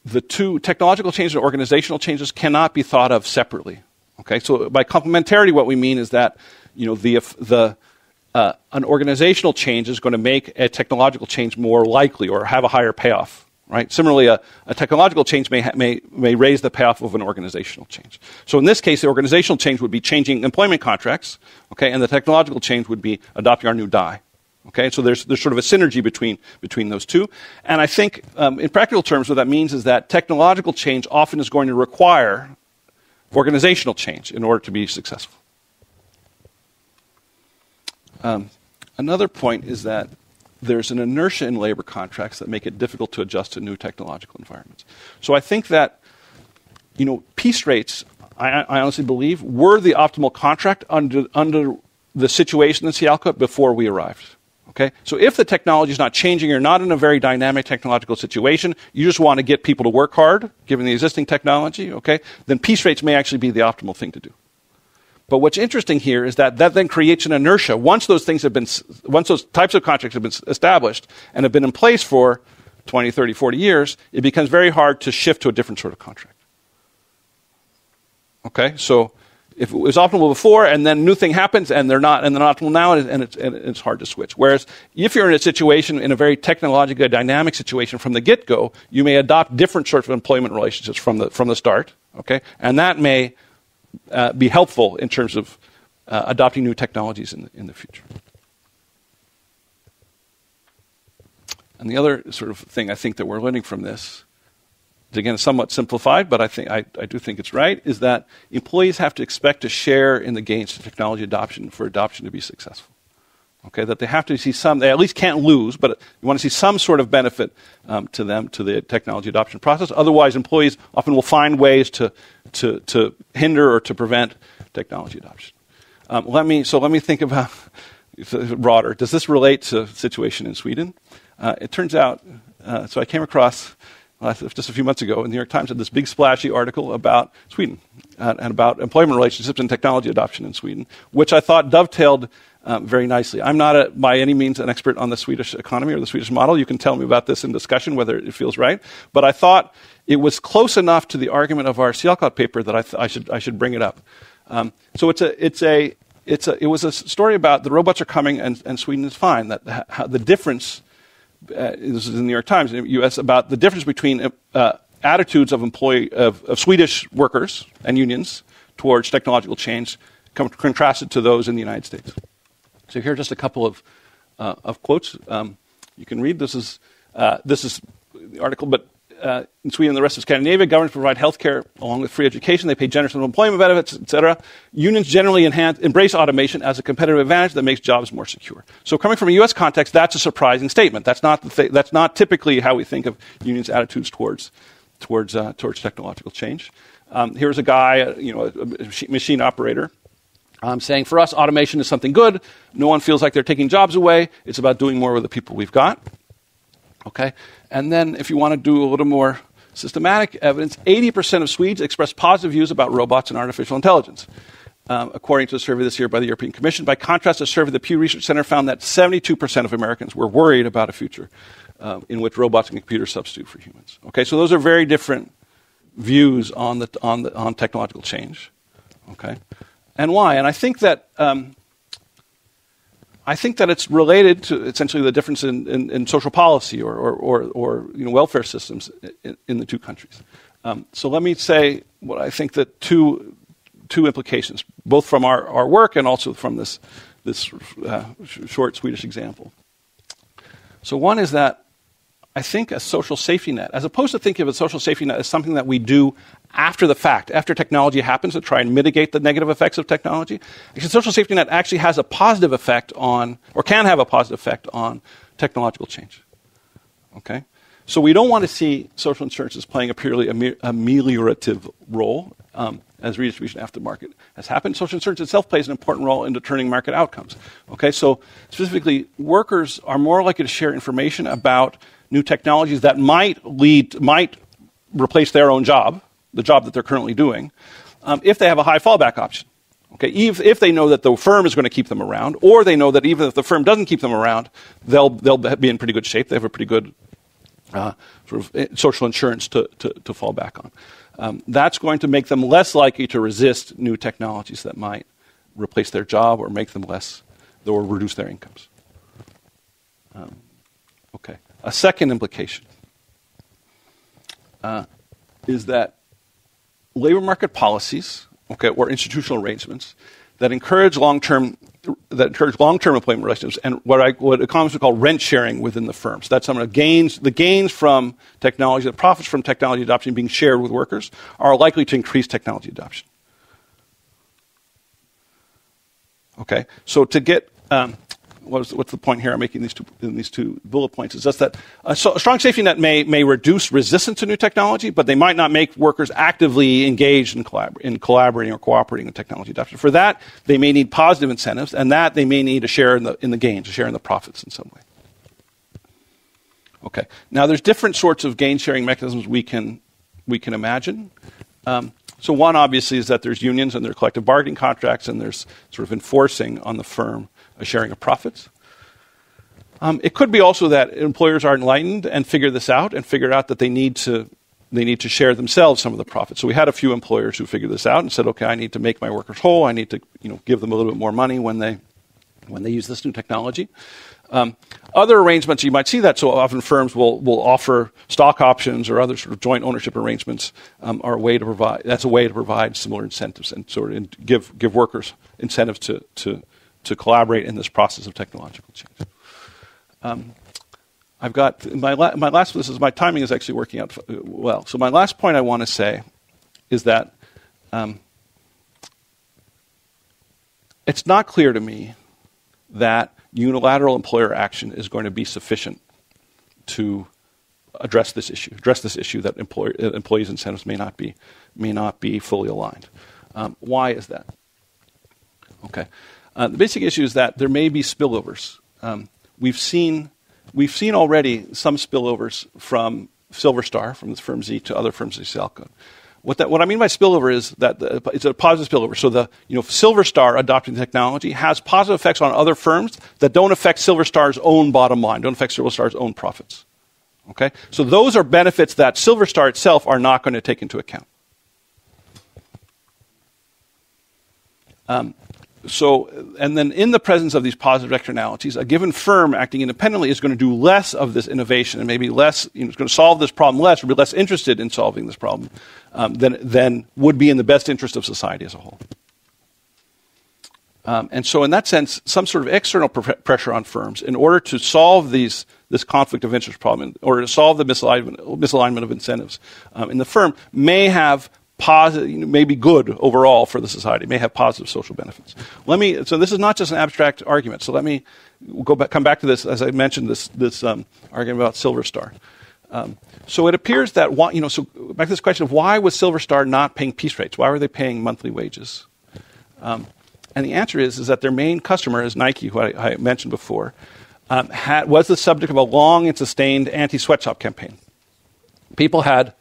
the two technological changes and organizational changes cannot be thought of separately. Okay, so by complementarity, what we mean is that an organizational change is going to make a technological change more likely or have a higher payoff, right? Similarly, a technological change may raise the payoff of an organizational change. So in this case, the organizational change would be changing employment contracts, okay, and the technological change would be adopting our new DAI. Okay, so there's sort of a synergy between those two. And I think in practical terms, what that means is that technological change often is going to require organizational change in order to be successful. Another point is that there's an inertia in labor contracts that make it difficult to adjust to new technological environments. So I think that, piece rates, I honestly believe, were the optimal contract under the situation in Sialkot before we arrived. Okay? So if the technology is not changing, you're not in a very dynamic technological situation, you just want to get people to work hard, given the existing technology, okay, then piece rates may actually be the optimal thing to do. But what's interesting here is that then creates an inertia. Once those types of contracts have been established and have been in place for 20, 30, 40 years, it becomes very hard to shift to a different sort of contract. Okay, so if it was optimal before and then new thing happens and they're not optimal now, and it's hard to switch. Whereas if you're in a situation, in a very technologically dynamic situation from the get-go, you may adopt different sorts of employment relationships from the start. Okay, and that may be helpful in terms of adopting new technologies in the future. And the other sort of thing I think that we're learning from this, again, somewhat simplified, but I do think it's right, is that employees have to expect to share in the gains to technology adoption for adoption to be successful. Okay, that they have to see they at least can't lose, but you want to see some sort of benefit to them, to the technology adoption process. Otherwise, employees often will find ways to hinder or to prevent technology adoption. Let me think about broader. Does this relate to the situation in Sweden? It turns out, so I came across just a few months ago in the New York Times had this big splashy article about Sweden and about employment relationships and technology adoption in Sweden, which I thought dovetailed very nicely. I'm not by any means an expert on the Swedish economy or the Swedish model. You can tell me about this in discussion, whether it feels right. But I thought it was close enough to the argument of our Sialkot paper that I should bring it up. So it was a story about the robots are coming and Sweden is fine. That the difference. This is in the New York Times in the U.S. about the difference between attitudes of Swedish workers and unions towards technological change contrasted to those in the United States. So here are just a couple of quotes. You can read. This is the article, but in Sweden and the rest of Scandinavia, governments provide health care along with free education. They pay generous employment benefits, etc. Unions generally embrace automation as a competitive advantage that makes jobs more secure. So coming from a U.S. context, that's a surprising statement. That's not typically how we think of unions' attitudes towards technological change. Here's a guy, a machine operator, saying, for us, automation is something good. No one feels like they're taking jobs away. It's about doing more with the people we've got. Okay, and then if you want to do a little more systematic evidence, 80% of Swedes express positive views about robots and artificial intelligence, according to a survey this year by the European Commission. By contrast, a survey the Pew Research Center found that 72% of Americans were worried about a future in which robots and computers substitute for humans. Okay, so those are very different views on technological change. Okay, and why? And I think that it's related to essentially the difference in social policy or welfare systems in the two countries. So let me say what I think that two implications, both from our work and also from this short Swedish example. So one is that I think a social safety net, as opposed to thinking of a social safety net as something that we do after the fact, after technology happens to try and mitigate the negative effects of technology, because social safety net actually has a positive effect on, or can have a positive effect on, technological change. Okay? So we don't want to see social insurance as playing a purely ameliorative role as redistribution after the market has happened. Social insurance itself plays an important role in determining market outcomes. Okay, so specifically, workers are more likely to share information about new technologies that might replace their own job, the job that they're currently doing, if they have a high fallback option. Okay, if they know that the firm is going to keep them around, or they know that even if the firm doesn't keep them around, they'll be in pretty good shape. They have a pretty good sort of social insurance to fall back on. That's going to make them less likely to resist new technologies that might replace their job or make them or reduce their incomes. Okay. A second implication is that labor market policies, or institutional arrangements that encourage long-term employment relationships and what economists would call rent sharing within the firms. That's some of the gains from technology, the profits from technology adoption being shared with workers are likely to increase technology adoption. Okay, so to get what's the point here I'm making these two bullet points is just that a strong safety net may reduce resistance to new technology, but they might not make workers actively engaged in collaborating or cooperating in technology adoption. For that, they may need positive incentives, and that they may need a share in the gains, a share in the profits in some way. Okay. Now, there's different sorts of gain sharing mechanisms we can imagine. So one, obviously, is that there's unions and there's collective bargaining contracts, and there's sort of enforcing on the firm a sharing of profits. It could be also that employers are enlightened and figure this out and figure out that they need to share themselves some of the profits. So we had a few employers who figured this out and said, okay, I need to make my workers whole. I need to give them a little bit more money when they use this new technology. Other arrangements, you might see that. So often firms will offer stock options or other sort of joint ownership arrangements are a way to provide. That's a way to provide similar incentives and sort of give workers incentives to collaborate in this process of technological change. I've got my last. My timing is actually working out well. So my last point I want to say is that it's not clear to me that unilateral employer action is going to be sufficient to address this issue that employees' incentives may not be fully aligned. Why is that? Okay. The basic issue is that there may be spillovers. We've seen already some spillovers from Silver Star, from the firm Z, to other firms in Salcode. What I mean by spillover is that it's a positive spillover. So Silver Star adopting the technology has positive effects on other firms that don't affect Silver Star's own bottom line, don't affect Silver Star's own profits. Okay, so those are benefits that Silver Star itself are not going to take into account. And then in the presence of these positive externalities, a given firm acting independently is going to do less of this innovation and maybe less, it's going to solve this problem less, or be less interested in solving this problem than would be in the best interest of society as a whole. And so in that sense, some sort of external pressure on firms in order to solve this conflict of interest problem, in order to solve the misalignment of incentives in the firm may have positive, may be good overall for the society, may have positive social benefits. So this is not just an abstract argument. So let me come back to this, as I mentioned, this argument about Silver Star. So it appears that, so back to this question of why was Silver Star not paying piece rates? Why were they paying monthly wages? And the answer is that their main customer is Nike, who I mentioned before, was the subject of a long and sustained anti-sweatshop campaign. People had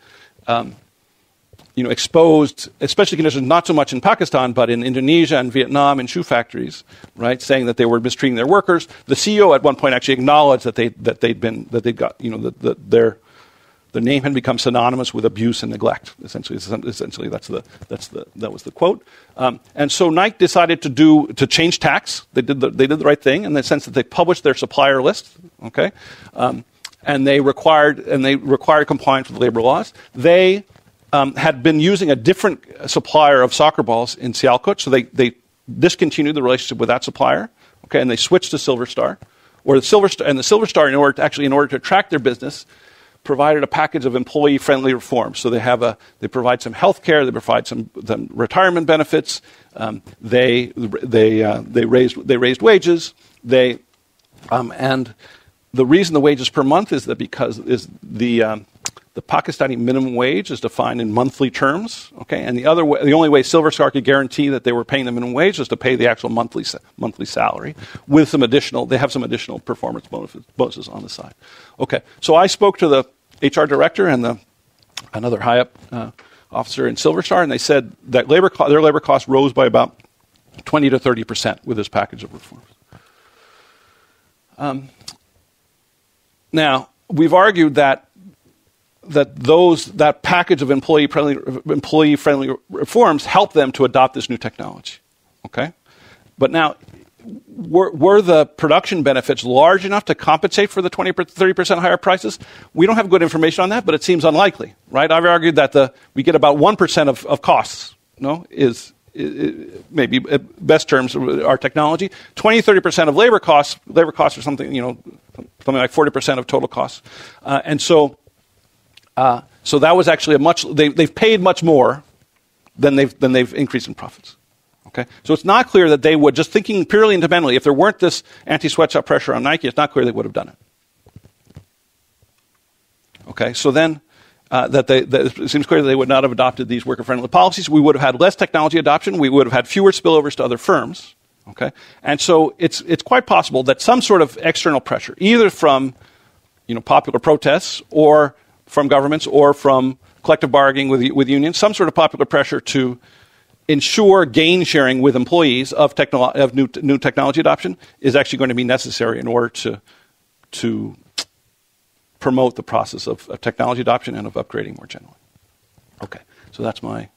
exposed, especially conditions not so much in Pakistan, but in Indonesia and Vietnam in shoe factories, right, saying that they were mistreating their workers. The CEO at one point actually acknowledged that their name had become synonymous with abuse and neglect. Essentially, that was the quote. And so Nike decided to change tax. They did the right thing in the sense that they published their supplier list. Okay, and they required compliance with labor laws. They had been using a different supplier of soccer balls in Sialkot, so they discontinued the relationship with that supplier, okay, and they switched to Silver Star. or the Silver Star, in order to attract their business, provided a package of employee-friendly reforms. So they provide some health care, they provide some retirement benefits, they raised wages, and the reason the wages per month is that because the Pakistani minimum wage is defined in monthly terms, okay, and the only way Silver Star could guarantee that they were paying the minimum wage was to pay the actual monthly salary with some additional performance bonuses on the side. Okay, so I spoke to the HR director and another high up officer in Silver Star, and they said that their labor costs rose by about 20 to 30% with this package of reforms. Now, we've argued that package of employee-friendly reforms help them to adopt this new technology. Okay, but now, were the production benefits large enough to compensate for the 20 or 30% higher prices? We don't have good information on that, but it seems unlikely, right? I've argued that we get about 1% of costs. Is maybe best terms our technology. 20-30% of labor costs are something like 40% of total costs, and so that was actually they've paid much more than they've increased in profits. Okay, so it's not clear that they would, just thinking purely independently, if there weren't this anti-sweatshop pressure on Nike, it's not clear they would have done it. Okay, so then it seems clear that they would not have adopted these worker-friendly policies. We would have had less technology adoption. We would have had fewer spillovers to other firms. Okay, and so it's quite possible that some sort of external pressure, either from popular protests or from governments or from collective bargaining with unions, some sort of popular pressure to ensure gain sharing with employees of new technology adoption is actually going to be necessary in order to promote the process of technology adoption and of upgrading more generally. Okay, so that's my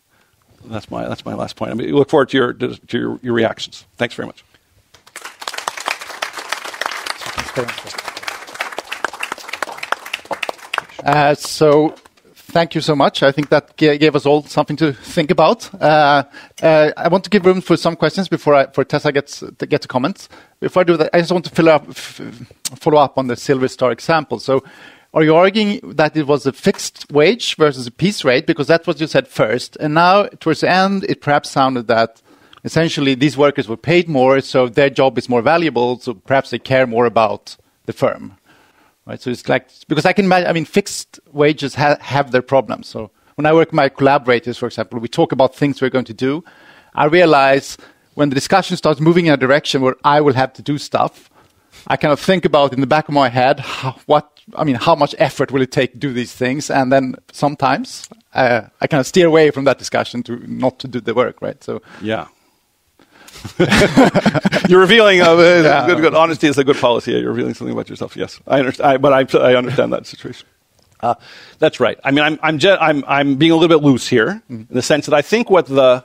last point. I look forward to your reactions. Thanks very much. So thank you so much. I think that gave us all something to think about. I want to give room for some questions before Tessa gets to comments. Before I do that, I just want to follow up on the Silver Star example. So are you arguing that it was a fixed wage versus a piece rate? Because that's what you said first. And now, towards the end, it perhaps sounded that essentially these workers were paid more, so their job is more valuable, so perhaps they care more about the firm. Right, so it's like, because I can imagine, fixed wages have their problems. So when I work with my collaborators, for example, we talk about things we're going to do. I realize when the discussion starts moving in a direction where I will have to do stuff, I kind of think about in the back of my head, how much effort will it take to do these things? And then sometimes I kind of steer away from that discussion not to do the work, right? So yeah. You're revealing good honesty is a good policy. You're revealing something about yourself. Yes, I understand. But I understand that situation. That's right. I'm being a little bit loose here in the sense that I think what the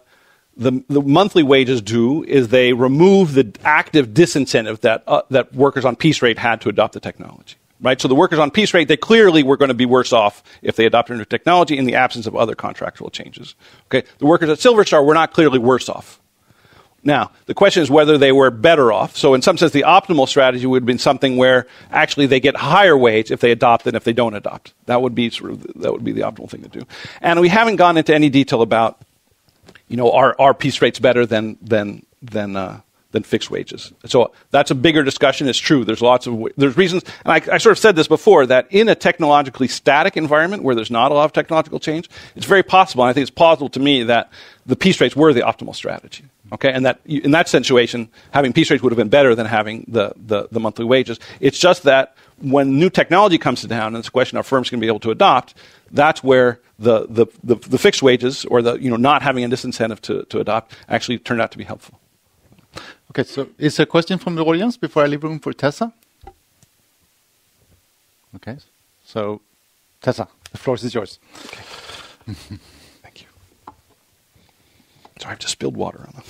monthly wages do is they remove the active disincentive that workers on piece rate had to adopt the technology. Right. So the workers on piece rate, they clearly were going to be worse off if they adopted new technology in the absence of other contractual changes. Okay. The workers at Silver Star were not clearly worse off. Now, the question is whether they were better off. So in some sense, the optimal strategy would have been something where actually they get higher wage if they adopt than if they don't adopt. That would be the optimal thing to do. And we haven't gone into any detail about, are piece rates better than fixed wages. So that's a bigger discussion. It's true. There's reasons, and I sort of said this before, that in a technologically static environment where there's not a lot of technological change, it's very possible, and I think it's plausible to me that the piece rates were the optimal strategy. Okay, and that in that situation, having piece rates would have been better than having the monthly wages. It's just that when new technology comes down, and it's a question our firms can be able to adopt, that's where the fixed wages or not having a disincentive to adopt actually turned out to be helpful. Okay, so is there a question from the audience before I leave room for Tessa? Okay, so Tessa, the floor is yours. Okay. Thank you. Sorry, I've just spilled water on them.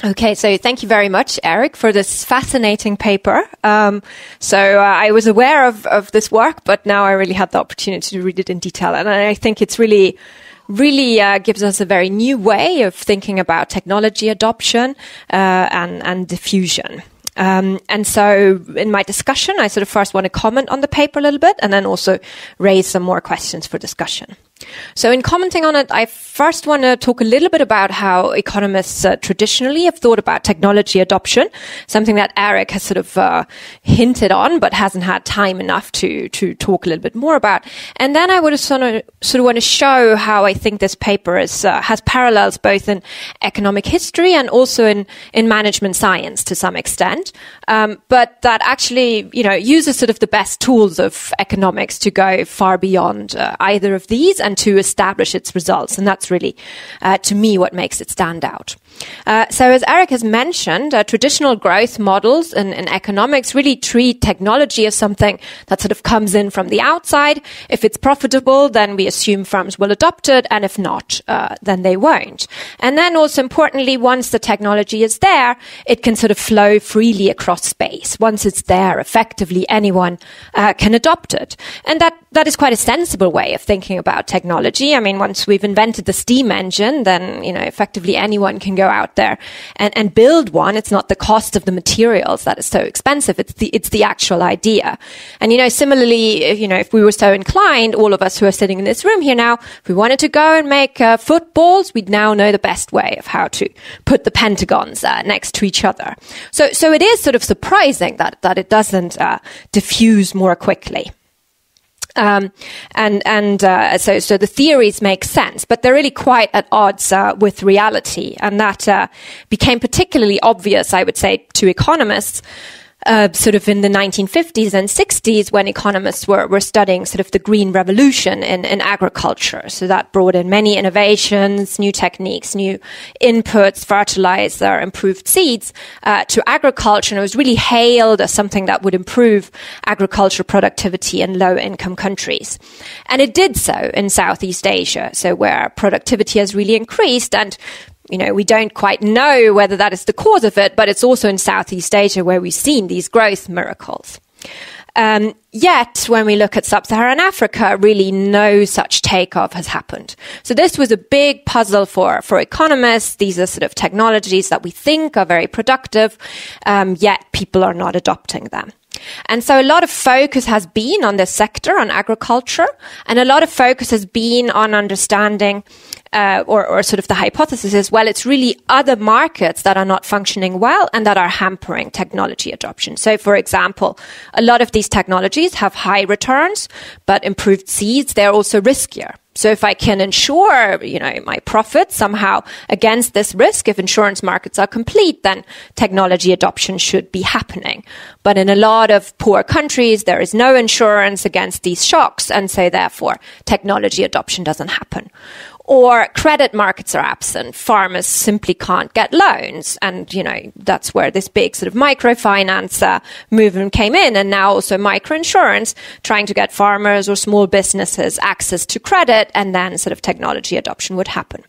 Okay, so thank you very much, Eric, for this fascinating paper. I was aware of this work, but now I really had the opportunity to read it in detail. And I think it's really really gives us a very new way of thinking about technology adoption and diffusion. And so in my discussion, I sort of first want to comment on the paper a little bit and then also raise some more questions for discussion. So in commenting on it, I first want to talk a little bit about how economists traditionally have thought about technology adoption, something that Eric has sort of hinted on but hasn't had time enough to talk a little bit more about. And then I would sort of want to show how I think this paper has parallels both in economic history and also in management science to some extent, but that actually, uses sort of the best tools of economics to go far beyond either of these and to establish its results. And that's really, to me, what makes it stand out. So as Eric has mentioned, traditional growth models in economics really treat technology as something that sort of comes in from the outside. If it's profitable, then we assume firms will adopt it, and if not, then they won't. And then also importantly, once the technology is there, it can sort of flow freely across space. Once it's there, effectively anyone can adopt it. And that is quite a sensible way of thinking about technology. I mean, once we've invented the steam engine, then, effectively anyone can go out there and build one. It's not the cost of the materials that is so expensive. It's the actual idea. And, similarly, if we were so inclined, all of us who are sitting in this room here now, if we wanted to go and make footballs, we'd now know the best way of how to put the pentagons next to each other. So it is sort of surprising that it doesn't diffuse more quickly. So the theories make sense, but they're really quite at odds with reality. And that became particularly obvious, I would say, to economists sort of in the 1950s and 60s when economists were studying sort of the green revolution in agriculture. So that brought in many innovations, new techniques, new inputs, fertilizer, improved seeds to agriculture. And it was really hailed as something that would improve agricultural productivity in low-income countries. And it did so in Southeast Asia, so where productivity has really increased. And we don't quite know whether that is the cause of it, but it's also in Southeast Asia where we've seen these growth miracles. Yet, when we look at sub-Saharan Africa, really no such takeoff has happened. So this was a big puzzle for economists. These are sort of technologies that we think are very productive, yet people are not adopting them. And so a lot of focus has been on this sector, on agriculture, and a lot of focus has been on understanding or sort of the hypothesis is, well, it's really other markets that are not functioning well and that are hampering technology adoption. So, for example, a lot of these technologies have high returns, but improved seeds, they're also riskier. So if I can ensure, my profit somehow against this risk, if insurance markets are complete, then technology adoption should be happening. But in a lot of poor countries, there is no insurance against these shocks, and so therefore technology adoption doesn't happen. Or credit markets are absent. Farmers simply can't get loans. And, that's where this big sort of microfinance movement came in. And now also microinsurance, trying to get farmers or small businesses access to credit, and then sort of technology adoption would happen.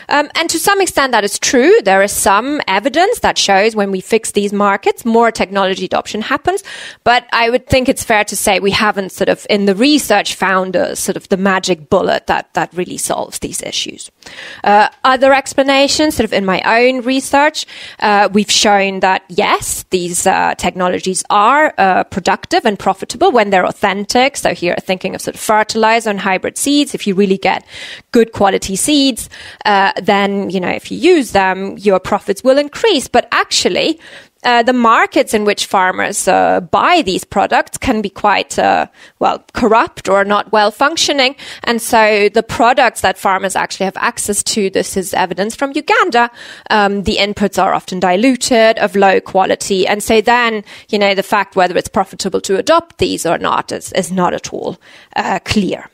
And to some extent that is true. There is some evidence that shows when we fix these markets, more technology adoption happens. But I would think it's fair to say we haven't sort of in the research found a sort of the magic bullet that really solves these issues. Other explanations, sort of in my own research, we've shown that yes, these technologies are productive and profitable when they're authentic. So here thinking of sort of fertilizer and hybrid seeds. If you really get good quality seeds, then, if you use them, your profits will increase. But actually, the markets in which farmers buy these products can be quite, corrupt or not well functioning. And so the products that farmers actually have access to, this is evidence from Uganda, the inputs are often diluted, of low quality. And so then, the fact whether it's profitable to adopt these or not is not at all clear.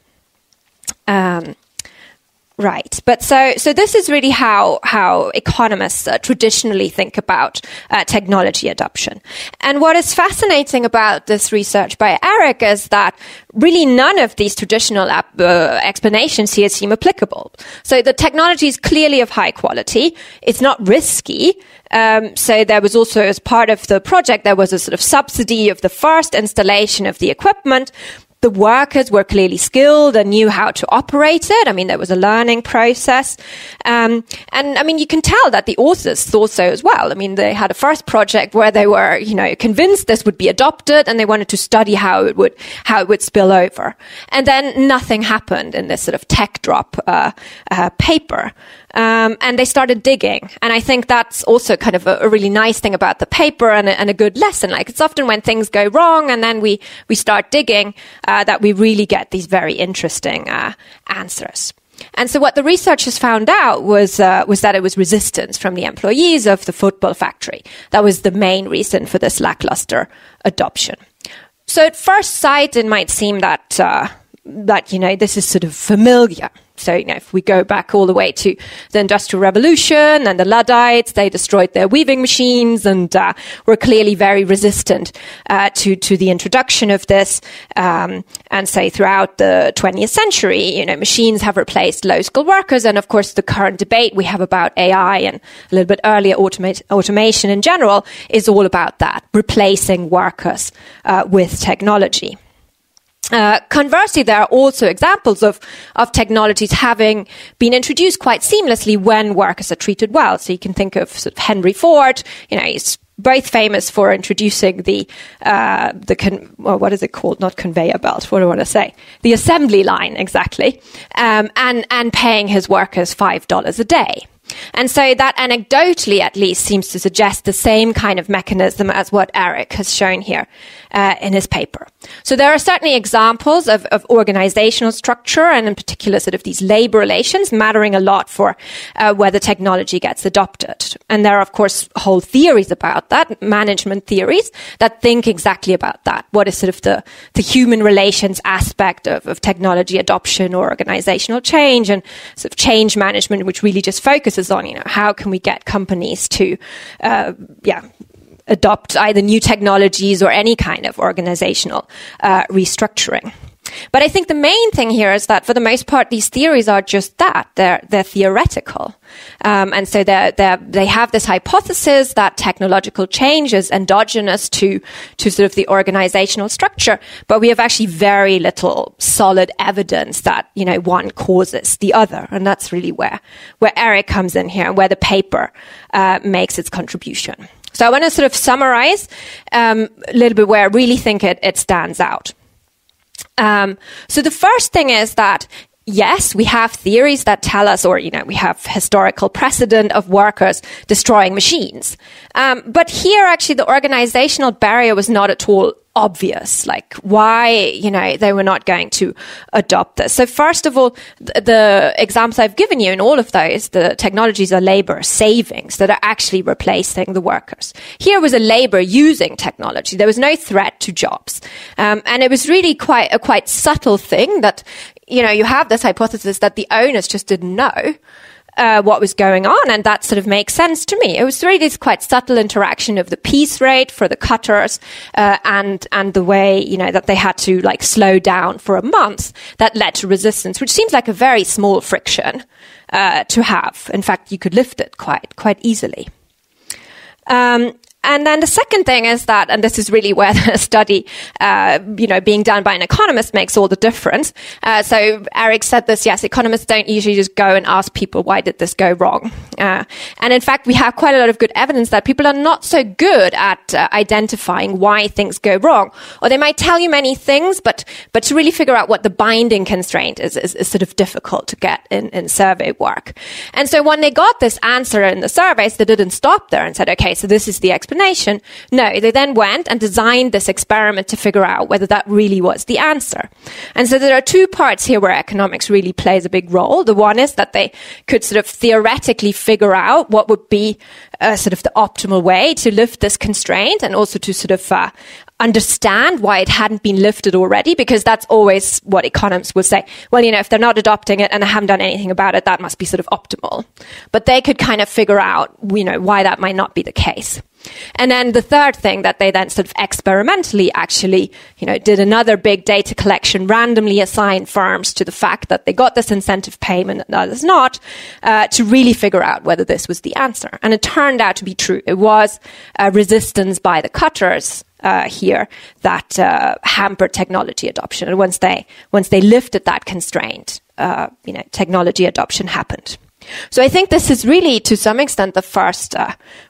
Right. But so this is really how economists traditionally think about technology adoption. And what is fascinating about this research by Eric is that really none of these traditional explanations here seem applicable. So the technology is clearly of high quality. It's not risky. So there was also, as part of the project, there was a sort of subsidy of the first installation of the equipment. The workers were clearly skilled and knew how to operate it. I mean, there was a learning process. And I mean, you can tell that the authors thought so as well. I mean, they had a first project where they were, convinced this would be adopted, and they wanted to study how it would spill over. And then nothing happened in this sort of tech drop paper. And they started digging. And I think that's also kind of a really nice thing about the paper and a good lesson. Like, it's often when things go wrong and then we start digging that we really get these very interesting answers. And so what the researchers found out was that it was resistance from the employees of the football factory. That was the main reason for this lackluster adoption. So at first sight, it might seem that this is sort of familiar. So, if we go back all the way to the Industrial Revolution and the Luddites, they destroyed their weaving machines and were clearly very resistant to the introduction of this. And say throughout the 20th century, machines have replaced low-skilled workers. And of course, the current debate we have about AI and a little bit earlier automation in general is all about that, replacing workers with technology. Conversely, there are also examples of technologies having been introduced quite seamlessly when workers are treated well. So you can think of sort of Henry Ford. He's both famous for introducing what is it called? Not conveyor belt. What do I want to say? The assembly line, exactly. And paying his workers $5 a day. And so that anecdotally, at least, seems to suggest the same kind of mechanism as what Eric has shown here in his paper. So there are certainly examples of organizational structure, and in particular sort of these labor relations mattering a lot for whether technology gets adopted. And there are, of course, whole theories about that, management theories, that think exactly about that. What is sort of the human relations aspect of technology adoption or organizational change, and sort of change management, which really just focuses on, how can we get companies to, adopt either new technologies or any kind of organizational restructuring. But I think the main thing here is that for the most part, these theories are just that. They're theoretical. And so they have this hypothesis that technological change is endogenous to sort of the organizational structure. But we have actually very little solid evidence that, one causes the other. And that's really where Eric comes in here and where the paper makes its contribution. So I want to sort of summarize a little bit where I really think it stands out. So the first thing is that, yes, we have theories that tell us, or, we have historical precedent of workers destroying machines. But here, actually, the organizational barrier was not at all obvious, like why, they were not going to adopt this. So first of all, the examples I've given you in all of those, the technologies are labor savings that are actually replacing the workers. Here was a labor using technology. There was no threat to jobs. And it was really quite a quite subtle thing that, you have this hypothesis that the owners just didn't know what was going on, and that sort of makes sense to me. It was really this quite subtle interaction of the piece rate for the cutters and the way, that they had to slow down for a month that led to resistance, which seems like a very small friction to have. In fact, you could lift it quite easily. And then the second thing is that, and this is really where the study, being done by an economist makes all the difference. So Eric said this, yes, economists don't usually just go and ask people, why did this go wrong? And in fact, we have quite a lot of good evidence that people are not so good at identifying why things go wrong. Or they might tell you many things, but to really figure out what the binding constraint is sort of difficult to get in survey work. And so when they got this answer in the surveys, they didn't stop there and said, okay, so this is the explanation. No, they then went and designed this experiment to figure out whether that really was the answer. And so there are two parts here where economics really plays a big role. The one is that they could sort of theoretically figure out what would be sort of the optimal way to lift this constraint, and also to sort of understand why it hadn't been lifted already, because that's always what economists will say. Well, if they're not adopting it and they haven't done anything about it, that must be sort of optimal. But they could kind of figure out, why that might not be the case. And then the third thing that they then sort of experimentally actually, did another big data collection, randomly assigned firms to the fact that they got this incentive payment and others not, to really figure out whether this was the answer. And it turned out to be true. It was resistance by the cutters here that hampered technology adoption. And once they lifted that constraint, technology adoption happened. So I think this is really, to some extent, the first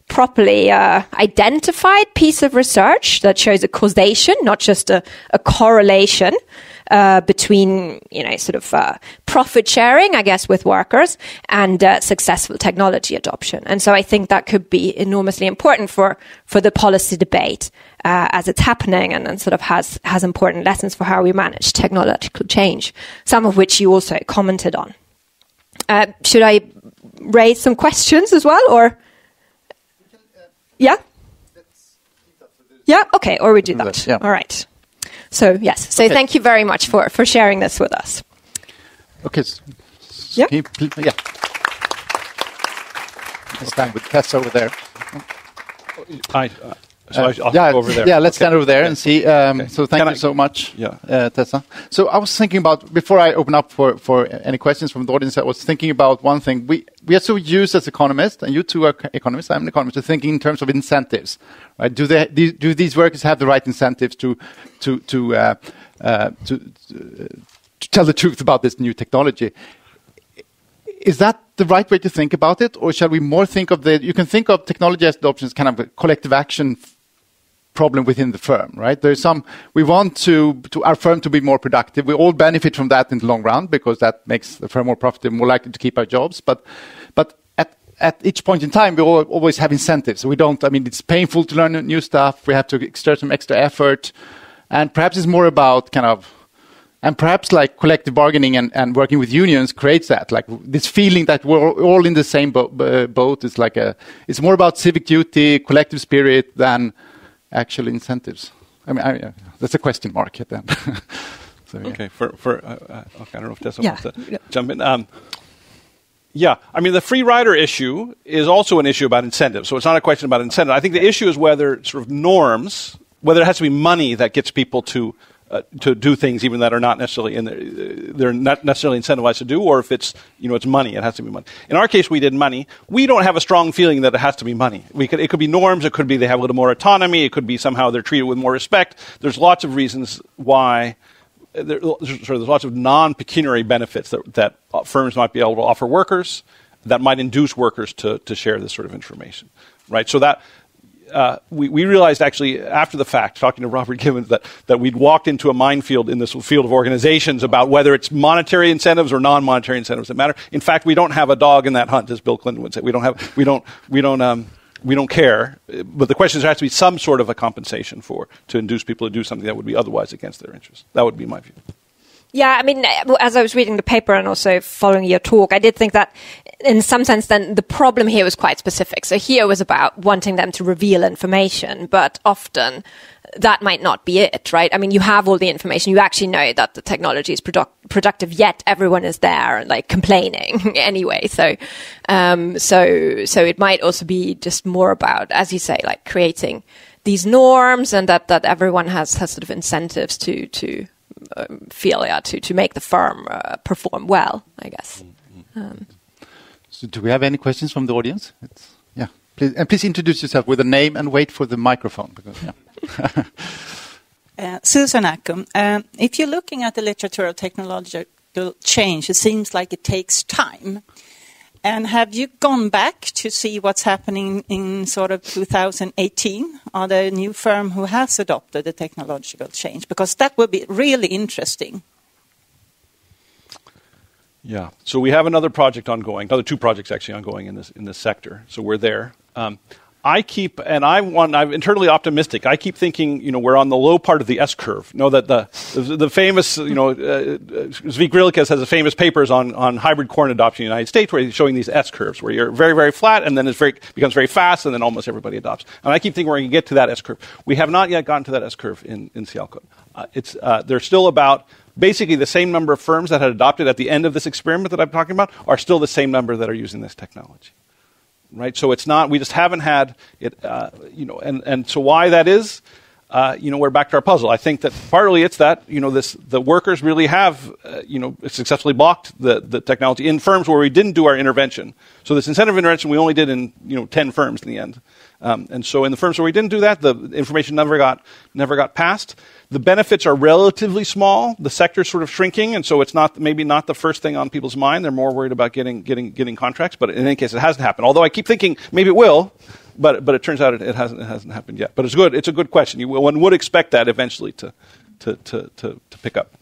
properly identified piece of research that shows a causation, not just a correlation between, profit sharing, I guess, with workers and successful technology adoption. And so I think that could be enormously important for the policy debate as it's happening, and sort of has important lessons for how we manage technological change, some of which you also commented on. Should I raise some questions as well, or? Yeah? Yeah, okay, or we do that. Yeah. All right. So, yes. So, Thank you very much for sharing this with us. Okay. Yeah. Yeah. Let's stand with Tessa over there. I'll go over there. Yeah, let's stand over there and see. So thank you so much, Tessa. So I was thinking about, before I open up for any questions from the audience, I was thinking about one thing. We are so used as economists, and you two are economists, I'm an economist, to thinking in terms of incentives. Right? Do these workers have the right incentives to tell the truth about this new technology? Is that the right way to think about it, or shall we more think of you can think of technology as adoption as kind of a collective action problem within the firm, right? We want our firm to be more productive. We all benefit from that in the long run because that makes the firm more profitable, more likely to keep our jobs. But at each point in time, we always have incentives. So it's painful to learn new stuff. We have to exert some extra effort. And perhaps it's more about and perhaps like collective bargaining and working with unions creates that, like this feeling that we're all in the same boat. It's more about civic duty, collective spirit than actual incentives. That's a question mark then. So, yeah. Okay, I don't know if Tessa wants to jump in. The free rider issue is also an issue about incentives. So it's not a question about incentive. I think the issue is whether sort of norms, whether it has to be money that gets people to do things even that are not necessarily they're not necessarily incentivized to do, or if it's money, it has to be money. In our case, we did money. We don't have a strong feeling that it has to be money. It could be norms. It could be they have a little more autonomy. It could be somehow they're treated with more respect. There's lots of reasons why. There's lots of non-pecuniary benefits that firms might be able to offer workers that might induce workers to share this sort of information, right? So that. We realized actually after the fact, talking to Robert Gibbons, that we'd walked into a minefield in this field of organizations about whether it's monetary incentives or non-monetary incentives that matter. In fact, we don't have a dog in that hunt, as Bill Clinton would say. We don't care. But the question is, there has to be some sort of a compensation to induce people to do something that would be otherwise against their interests. That would be my view. Yeah, as I was reading the paper and also following your talk, I did think that in some sense then the problem here was quite specific. So here was about wanting them to reveal information, but often that might not be it, right? You have all the information. You actually know that the technology is productive, yet everyone is there and complaining anyway. So it might also be just more about, as you say, creating these norms and that everyone has sort of incentives to make the firm perform well, I guess. So do we have any questions from the audience? Please introduce yourself with a name and wait for the microphone. Susan Ackum, if you're looking at the literature of technological change, it seems like it takes time. And have you gone back to see what's happening in sort of 2018? Are there a new firm who has adopted the technological change? Because that would be really interesting. Yeah. So we have another project ongoing, another two projects actually ongoing in this sector. So we're there. I'm internally optimistic. I keep thinking, we're on the low part of the S curve. Know that the famous, Zvi Grilikas has a famous papers on hybrid corn adoption in the United States, where he's showing these S curves, where you're very, very flat, and then it becomes very fast, and then almost everybody adopts. And I keep thinking we're going to get to that S curve. We have not yet gotten to that S curve in Sialkot. There's still about basically the same number of firms that had adopted at the end of this experiment that I'm talking about are still the same number that are using this technology. Right, so it's not. We just haven't had it, and so why that is, we're back to our puzzle. I think that partly it's that, the workers really have, successfully blocked the technology in firms where we didn't do our intervention. So this incentive intervention we only did in, 10 firms in the end. And so in the firms where we didn't do that, the information never got passed. The benefits are relatively small. The sector's sort of shrinking, and so it's maybe not the first thing on people's mind. They're more worried about getting contracts. But in any case, it hasn't happened. Although I keep thinking maybe it will, but it turns out it hasn't happened yet. But it's good. It's a good question. One would expect that eventually to pick up.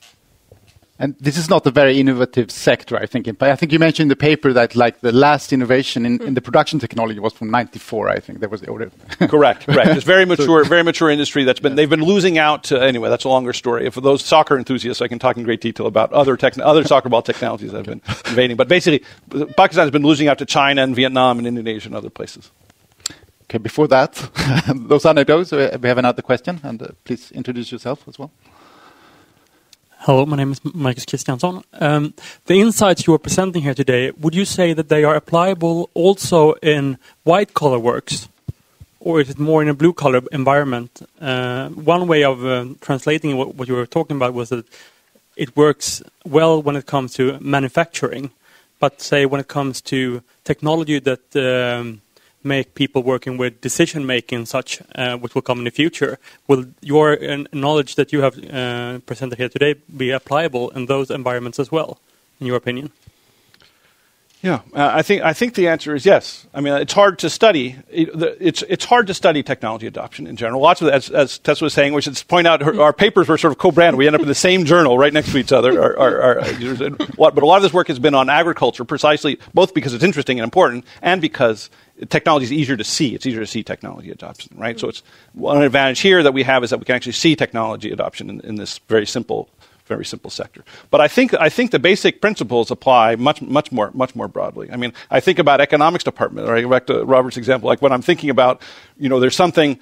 And this is not a very innovative sector, I think. But I think you mentioned in the paper that like the last innovation in the production technology was from '94. I think there was the order. Correct. It's very mature industry they've been losing out to. Anyway, that's a longer story. For those soccer enthusiasts, I can talk in great detail about other soccer ball technologies that have been invading. But basically, Pakistan has been losing out to China and Vietnam and Indonesia and other places. Okay, before that, those anecdotes, we have another question, and please introduce yourself as well. Hello, my name is Marcus Christiansson. The insights you are presenting here today, would you say that they are applicable also in white-collar works? Or is it more in a blue-collar environment? One way of translating what you were talking about was that it works well when it comes to manufacturing. But say when it comes to technology that make people working with decision-making such, which will come in the future, will your knowledge that you have presented here today be applicable in those environments as well, in your opinion? Yeah, I think the answer is yes. I mean, it's hard to study. It's hard to study technology adoption in general. Lots of, as Tessa was saying, we should point out our papers were sort of co-branded. We end up in the same journal right next to each other. But a lot of this work has been on agriculture, precisely both because it's interesting and important, and because technology is easier to see. It's easier to see technology adoption, right? So it's one advantage here that we have is that we can actually see technology adoption in this very simple sector. But I think the basic principles apply much more broadly. I mean, I think about economics department, or I go back to Robert's example, like when I'm thinking about, there's something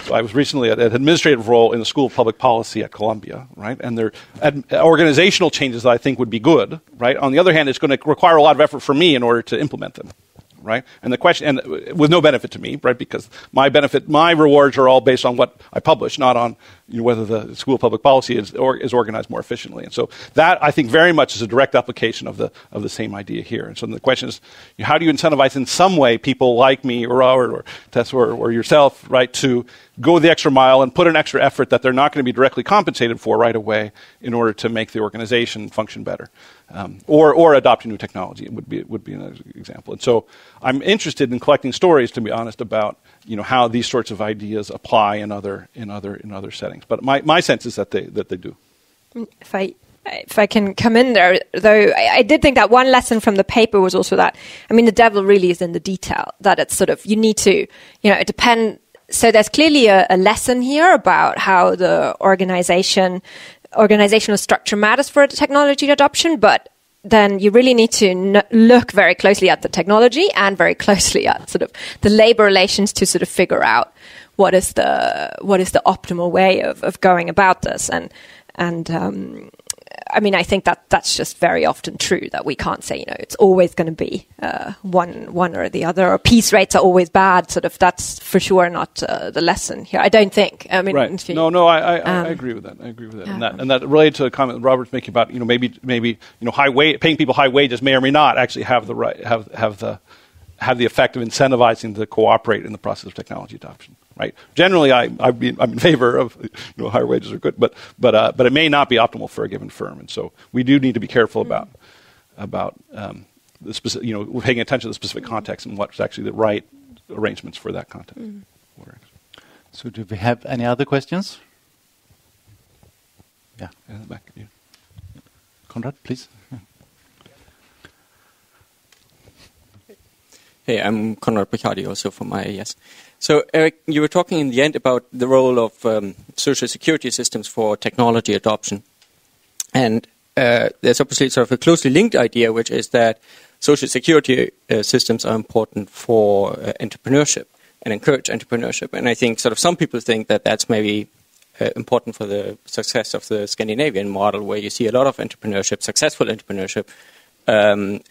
I was recently at an administrative role in the School of Public Policy at Columbia, right? And there are organizational changes that I think would be good, right? On the other hand, it's going to require a lot of effort for me in order to implement them, right? And the question, and with no benefit to me, right? Because my rewards are all based on what I publish, not on whether the School of Public Policy is organized more efficiently. And so that, I think, very much is a direct application of the same idea here. And so the question is, how do you incentivize in some way people like me or Robert or Tessa or yourself, right, to go the extra mile and put an extra effort that they're not going to be directly compensated for right away in order to make the organization function better, or adopt a new technology would be an example. And so I'm interested in collecting stories, to be honest, about how these sorts of ideas apply in other settings. But my sense is that they do. If I can come in there, though, I did think that one lesson from the paper was also that, I mean, the devil really is in the detail. That it's sort of, you need to, it depends. So there's clearly a lesson here about how the organizational structure matters for technology adoption, but then you really need to look very closely at the technology and very closely at sort of the labor relations to sort of figure out what is the optimal way of going about this. And I mean, I think that's just very often true, that we can't say, it's always going to be one or the other, or piece rates are always bad. Sort of, that's for sure not the lesson here. I don't think. I mean, right. I agree with that. I agree with that. Yeah. And that related to a comment Robert's making about, maybe paying people high wages may or may not actually have the effect of incentivizing to cooperate in the process of technology adoption. Right. Generally, I'm in favor of higher wages are good, but it may not be optimal for a given firm, and so we do need to be careful about the specific, paying attention to the specific context and what's actually the right arrangements for that context. So, do we have any other questions? Yeah, in the back. Yeah. Conrad, please. Hey, I'm Conrad Picardi, also from IIES. So, Eric, you were talking in the end about the role of social security systems for technology adoption. And there's obviously sort of a closely linked idea, which is that social security systems are important for entrepreneurship and encourage entrepreneurship. And I think sort of some people think that that's maybe important for the success of the Scandinavian model, where you see a lot of entrepreneurship, successful entrepreneurship, and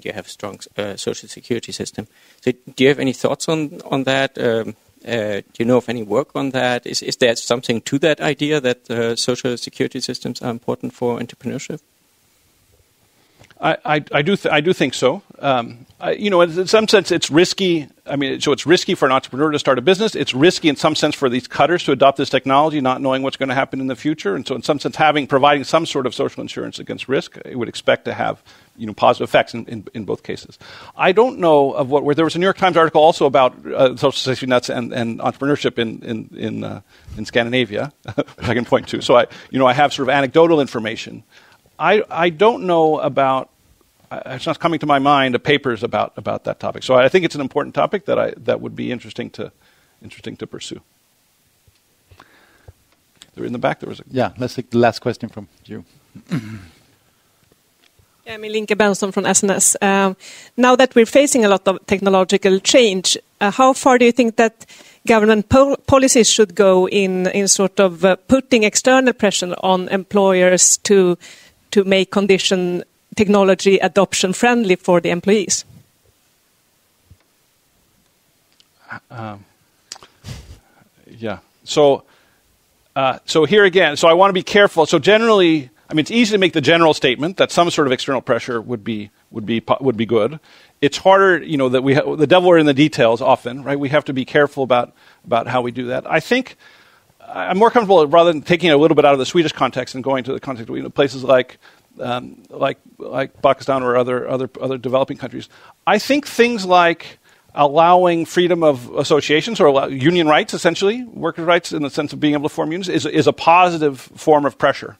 you have a strong social security system. So do you have any thoughts on that? Do you know of any work on that? Is there something to that idea that social security systems are important for entrepreneurship? I do think so. In some sense, it's risky. I mean, so it's risky for an entrepreneur to start a business. It's risky in some sense for these cutters to adopt this technology, not knowing what's going to happen in the future. And so, in some sense, providing some sort of social insurance against risk, I would expect to have positive effects in both cases. I don't know of where there was a New York Times article also about social safety nets and entrepreneurship in Scandinavia, which I can point to. So I have sort of anecdotal information. I don't know about. It's not coming to my mind papers about that topic. So I think it's an important topic that would be interesting to pursue. They're in the back. There was let's take the last question from you. I'm Linke Benson from SNS. Now that we're facing a lot of technological change, how far do you think that government policies should go in sort of putting external pressure on employers to make technology adoption friendly for the employees? So here again, so I want to be careful. So generally, I mean, it's easy to make the general statement that some sort of external pressure would be good. It's harder, that the devil are in the details often, right? We have to be careful about how we do that. I think I'm more comfortable rather than taking it a little bit out of the Swedish context and going to the context of places like Pakistan or other developing countries. I think things like allowing freedom of associations or union rights, essentially workers' rights in the sense of being able to form unions, is a positive form of pressure.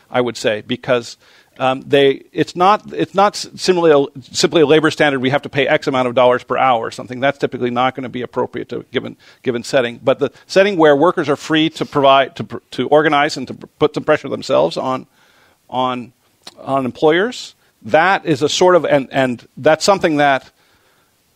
I would say, because it's not simply a labor standard. We have to pay X amount of dollars per hour or something. That's typically not going to be appropriate to given setting. But the setting where workers are free to provide to organize and to put some pressure themselves on employers, that is a sort of and that's something that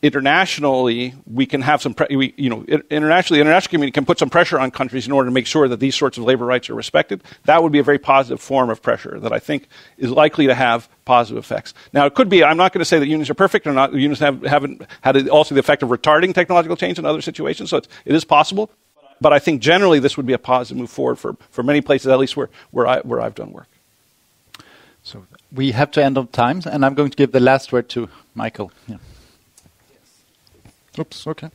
internationally we can have some internationally the international community can put some pressure on countries in order to make sure that these sorts of labor rights are respected. That would be a very positive form of pressure that I think is likely to have positive effects. Now it could be, I'm not going to say that unions are perfect or not. Unions haven't had also the effect of retarding technological change in other situations, so it is possible. But I think generally this would be a positive move forward for many places, at least where I've done work. So we have to end on time, and I'm going to give the last word to Michael. Yeah. Oops, okay.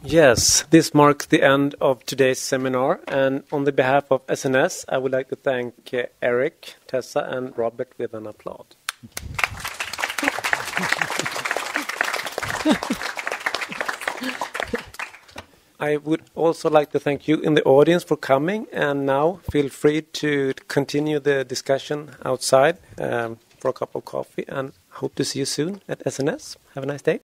Yes, this marks the end of today's seminar, and on the behalf of SNS, I would like to thank Eric, Tessa, and Robert with an applaud. I would also like to thank you in the audience for coming, and now feel free to continue the discussion outside for a cup of coffee, and hope to see you soon at SNS. Have a nice day.